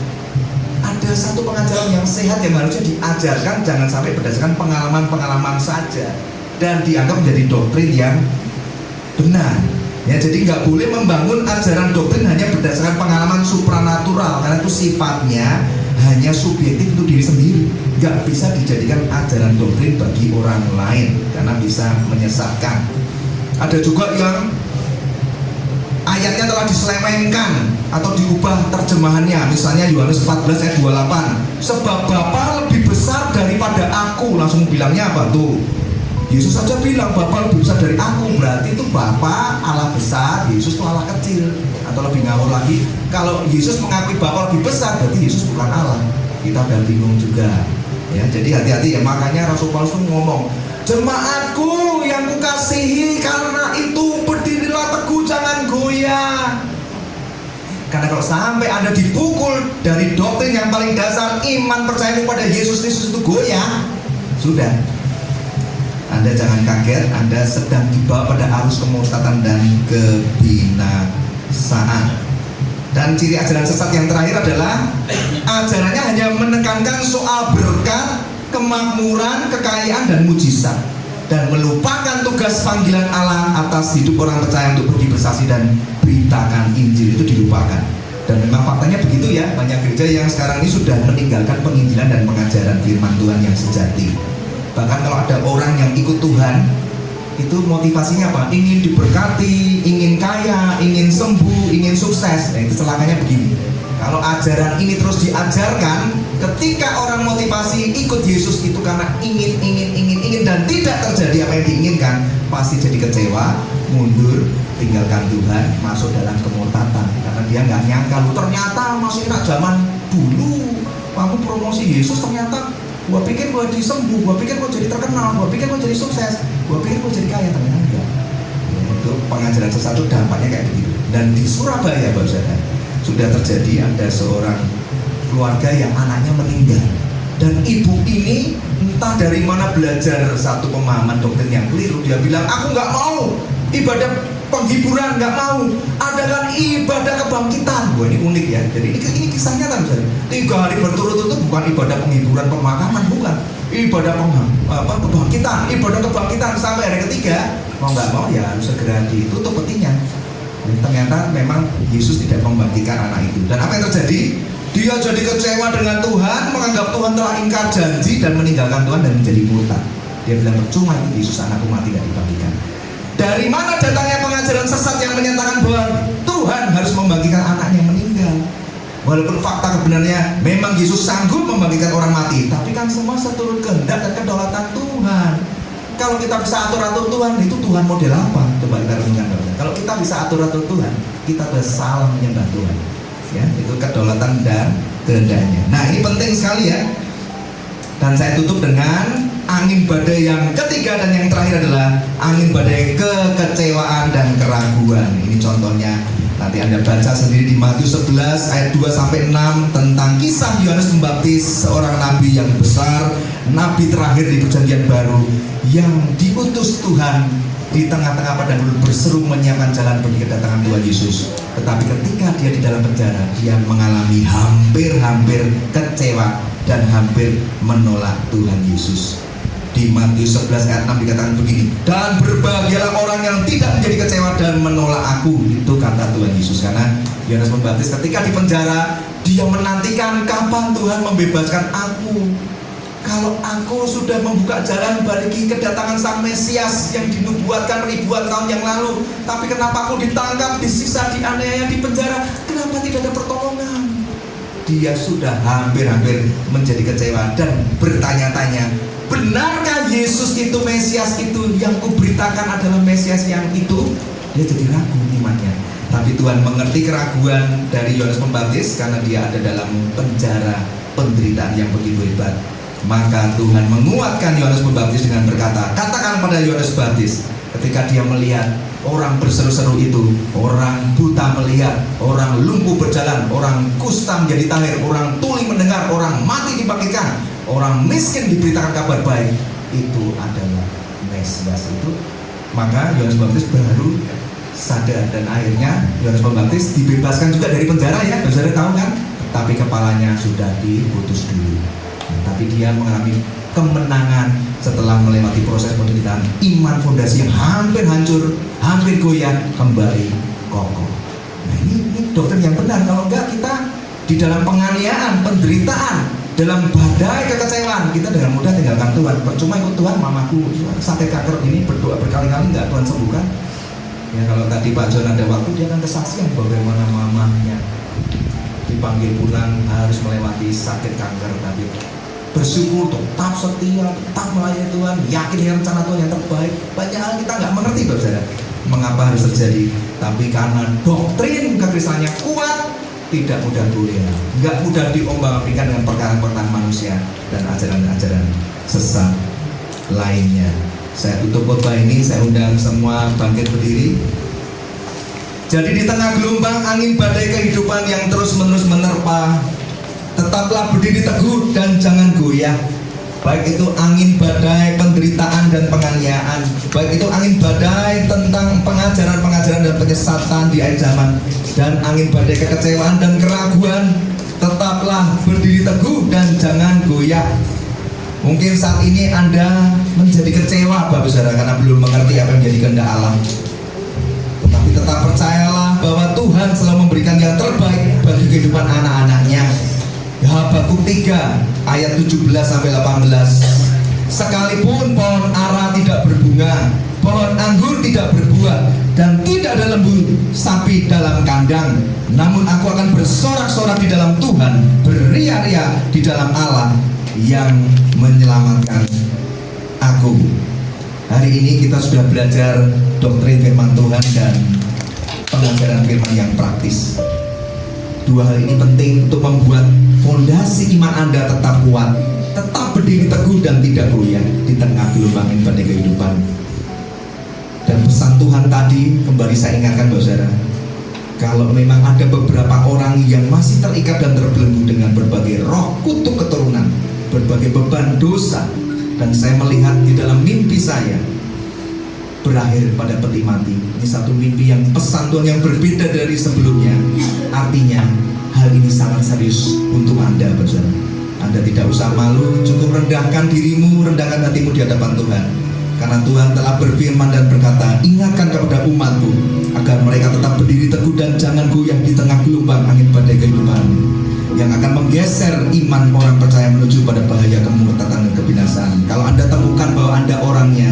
Ada satu pengajaran yang sehat yang harusnya diajarkan, jangan sampai berdasarkan pengalaman-pengalaman saja dan dianggap menjadi doktrin yang benar. Ya, jadi nggak boleh membangun ajaran doktrin hanya berdasarkan pengalaman supranatural karena itu sifatnya hanya subjektif untuk diri sendiri, nggak bisa dijadikan ajaran doktrin bagi orang lain karena bisa menyesatkan. Ada juga yang ayatnya telah diselewengkan atau diubah terjemahannya. Misalnya Yohanes 14 ayat 28, sebab Bapa lebih besar daripada aku. Langsung bilangnya apa tuh? Yesus saja bilang Bapa lebih besar dari aku, berarti itu Bapa Allah besar, Yesus itu Allah kecil. Atau lebih ngawur lagi, kalau Yesus mengakui Bapa lebih besar, berarti Yesus bukan Allah. Kita udah bingung juga. Ya, jadi hati-hati ya. Makanya Rasul Paulus ngomong, jemaatku yang kukasihi, karena itu berdirilah teguh, jangan goyah. Karena kalau sampai Anda dipukul dari doktrin yang paling dasar, iman percaya kepada Yesus Kristus itu goyah, sudah. Anda jangan kaget, Anda sedang dibawa pada arus kemurtatan dan kebinasaan. Dan ciri ajaran sesat yang terakhir adalah ajarannya hanya menekankan soal berkat, kemakmuran, kekayaan, dan mujizat, dan melupakan tugas panggilan Allah atas hidup orang percaya untuk pergi bersaksi dan beritakan Injil. Itu dilupakan. Dan memang faktanya begitu ya, banyak gereja yang sekarang ini sudah meninggalkan penginjilan dan pengajaran firman Tuhan yang sejati. Bahkan kalau ada orang yang ikut Tuhan, itu motivasinya apa? Ingin diberkati, ingin kaya, ingin sembuh, ingin sukses. Nah, itu celakanya begini. Kalau ajaran ini terus diajarkan, ketika orang motivasi ikut Yesus itu karena ingin dan tidak terjadi apa yang diinginkan, pasti jadi kecewa, mundur, tinggalkan Tuhan, masuk dalam kemurtatan. Karena dia nggak nyangka, ternyata masih enak zaman dulu, kamu promosi Yesus ternyata gua pikir gua disembuh, gua pikir gua jadi terkenal, gua pikir gua jadi sukses, gua pikir gua jadi kaya, ternyata enggak. Itu pengajaran sesat itu dampaknya kayak begitu. Dan di Surabaya, Bapak Saudara, sudah terjadi ada seorang keluarga yang anaknya meninggal, dan ibu ini entah dari mana belajar satu pemahaman doktrin yang keliru. Dia bilang, aku nggak mau ibadah penghiburan, nggak mau, adakan ibadah kebangkitan. Wah, ini unik ya. Jadi ini kisah nyata misalnya. 3 hari berturut-turut bukan ibadah penghiburan pemakaman, bukan, ibadah kebangkitan, ibadah kebangkitan. Sampai hari ketiga mau nggak mau ya harus segera ditutup petinya. Dan ternyata memang Yesus tidak membangkitkan anak itu. Dan apa yang terjadi? Dia jadi kecewa dengan Tuhan, menganggap Tuhan telah ingkar janji dan meninggalkan Tuhan dan menjadi murtad. Dia bilang, percuma itu Yesus, anakku mati tidak dibangkitkan. Dari mana datangnya pengajaran sesat yang menyatakan bahwa Tuhan harus membangkitkan anak yang meninggal? Walaupun fakta kebenarannya memang Yesus sanggup membangkitkan orang mati, tapi kan semua seturut kehendak dan kedaulatan Tuhan. Kalau kita bisa atur-atur Tuhan, itu Tuhan model apa? Coba kita renungkan. Kalau kita bisa atur-atur Tuhan, kita salah menyembah Tuhan. Ya, itu kedaulatan dan kehendaknya. Nah, ini penting sekali ya. Dan saya tutup dengan angin badai yang ketiga dan yang terakhir adalah angin badai kekecewaan dan keraguan. Ini contohnya. Nanti Anda baca sendiri di Matius 11 ayat 2 sampai 6 tentang kisah Yohanes Pembaptis, seorang nabi yang besar, nabi terakhir di Perjanjian Baru yang diutus Tuhan di tengah-tengah padang gurun berseru menyiapkan jalan bagi kedatangan Tuhan Yesus. Tetapi ketika dia di dalam penjara, dia mengalami hampir kecewa dan hampir menolak Tuhan Yesus. Di Matius 11 ayat 6 dikatakan begini, dan berbahagialah orang yang tidak menjadi kecewa dan menolak aku. Itu kata Tuhan Yesus. Karena Yohanes Pembaptis ketika di penjara, dia menantikan kapan Tuhan membebaskan aku. Kalau aku sudah membuka jalan bagi kedatangan Sang Mesias yang dinubuatkan ribuan tahun yang lalu, tapi kenapa aku ditangkap, disiksa, dianiaya, di penjara? Kenapa tidak ada pertolongan? Dia sudah hampir menjadi kecewa dan bertanya-tanya, benarkah Yesus itu Mesias itu yang kuberitakan adalah Mesias yang itu? Dia jadi ragu imannya. Tapi Tuhan mengerti keraguan dari Yohanes Pembaptis karena dia ada dalam penjara penderitaan yang begitu hebat. Maka Tuhan menguatkan Yohanes Pembaptis dengan berkata, katakan pada Yohanes Pembaptis, ketika dia melihat orang berseru-seru itu, orang buta melihat, orang lumpuh berjalan, orang kusta menjadi tahir, orang tuli mendengar, orang mati dibangkitkan, orang miskin diberitakan kabar baik, itu adalah Mesias itu. Maka Yohanes Pembaptis baru sadar dan akhirnya Yohanes Pembaptis dibebaskan juga dari penjara ya, saudara tahu kan? Tapi kepalanya sudah diputus dulu. Tapi dia mengalami kemenangan setelah melewati proses penderitaan. Iman fondasi yang hampir hancur, hampir goyah, kembali kokoh. Nah ini doktrin yang benar. Kalau enggak, kita di dalam penganiayaan, penderitaan, dalam badai kekecewaan, kita dengan mudah tinggalkan Tuhan. Percuma ikut Tuhan, mamaku sakit kanker ini berdoa berkali-kali enggak Tuhan sembuhkan. Ya kalau tadi Pak John ada waktu, dia akan kesaksian bagaimana mamanya dipanggil pulang harus melewati sakit kanker, tapi bersyukur, tetap setia, tetap melayani Tuhan, yakin dengan rencana Tuhan yang terbaik. Banyak hal kita nggak mengerti, saudara, mengapa harus terjadi. Tapi karena doktrin kekristenannya kuat, tidak mudah goyah, nggak mudah diombang-ambingkan dengan perkara-perkara manusia dan ajaran-ajaran sesat lainnya. Saya tutup khotbah ini, saya undang semua bangkit berdiri. Jadi di tengah gelombang angin badai kehidupan yang terus-menerus menerpa, tetaplah berdiri teguh dan jangan goyah. Baik itu angin badai penderitaan dan penganiayaan, baik itu angin badai tentang pengajaran-pengajaran dan penyesatan di akhir zaman dan angin badai kekecewaan dan keraguan, tetaplah berdiri teguh dan jangan goyah. Mungkin saat ini Anda menjadi kecewa Bapak Saudara karena belum mengerti apa yang menjadi kehendak Allah. Tetapi tetap percayalah bahwa Tuhan selalu memberikan yang terbaik bagi kehidupan anak-anaknya. Habakuk 3 ayat 17-18. Sekalipun pohon ara tidak berbunga, pohon anggur tidak berbuah, dan tidak ada lembu sapi dalam kandang, namun aku akan bersorak-sorak di dalam Tuhan, beria-ria di dalam Allah yang menyelamatkan aku. Hari ini kita sudah belajar doktrin firman Tuhan dan pengajaran firman yang praktis. Dua hal ini penting untuk membuat fondasi iman Anda tetap kuat, tetap berdiri teguh dan tidak goyah di tengah gelombang badai kehidupan. Dan pesan Tuhan tadi kembali saya ingatkan Bapak Saudara, kalau memang ada beberapa orang yang masih terikat dan terbelenggu dengan berbagai roh kutuk keturunan, berbagai beban dosa, dan saya melihat di dalam mimpi saya berakhir pada peti mati. Ini satu mimpi yang pesan Tuhan yang berbeda dari sebelumnya. Artinya hal ini sangat serius untuk Anda Bapak Saudara. Anda tidak usah malu, cukup rendahkan dirimu, rendahkan hatimu di hadapan Tuhan. Karena Tuhan telah berfirman dan berkata, ingatkan kepada umatku agar mereka tetap berdiri teguh dan jangan goyah di tengah gelombang angin badai kehidupan yang akan menggeser iman orang percaya menuju pada bahaya kemurtatan dan kebinasaan. Kalau Anda temukan bahwa Anda orangnya,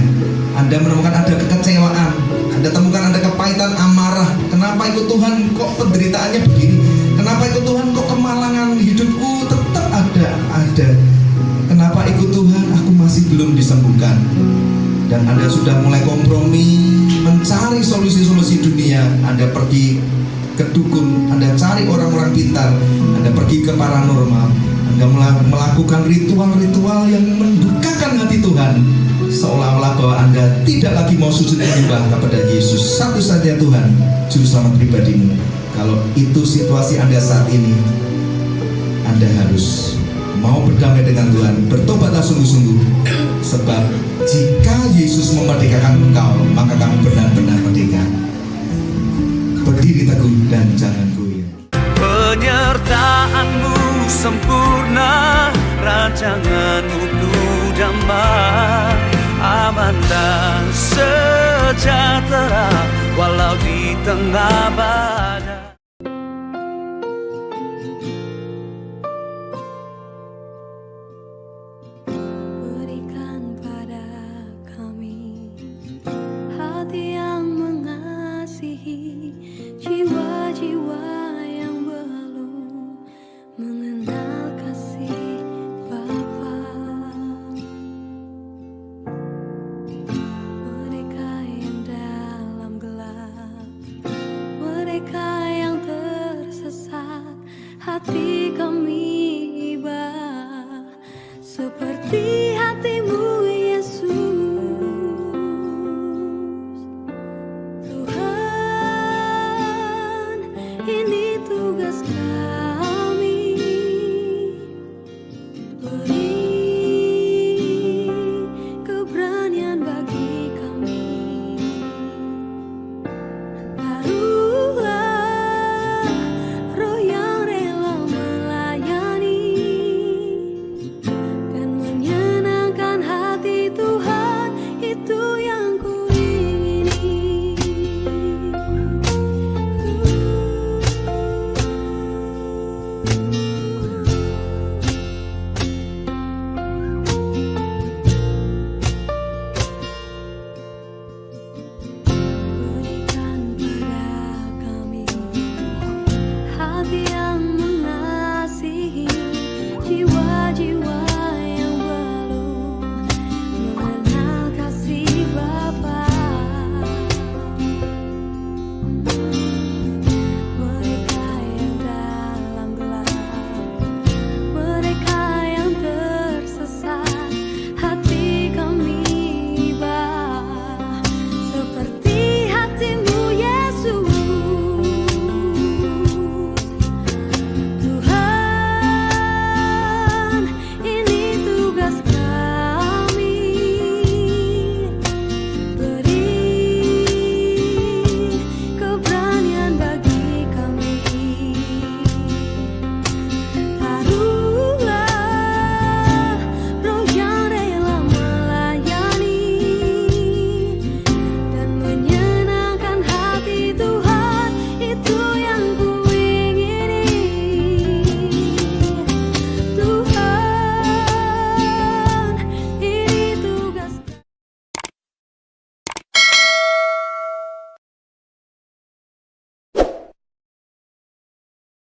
Anda menemukan ada kekecewaan, Anda temukan ada kepahitan, amarah, kenapa ikut Tuhan kok penderitaannya begini, kenapa ikut Tuhan kok kemalangan hidupku tetap ada, kenapa ikut Tuhan aku masih belum disembuhkan. Dan Anda sudah mulai kompromi, mencari solusi-solusi dunia. Anda pergi ke dukun, Anda cari orang-orang pintar, Anda pergi ke paranormal, Anda melakukan ritual-ritual yang mendukakan hati Tuhan, seolah-olah bahwa Anda tidak lagi mau sujud menyembah kepada Yesus satu saja Tuhan, juru selamat pribadimu. Kalau itu situasi Anda saat ini, Anda harus mau berdamai dengan Tuhan, bertobatlah sungguh-sungguh, sebab jika Yesus memerdekakan engkau, maka kamu benar-benar merdeka. Berdiri teguh dan jangan goyah. Penyertaanmu sempurna, rancanganmu penuh damai, aman dan sejahtera walau di tengah badai.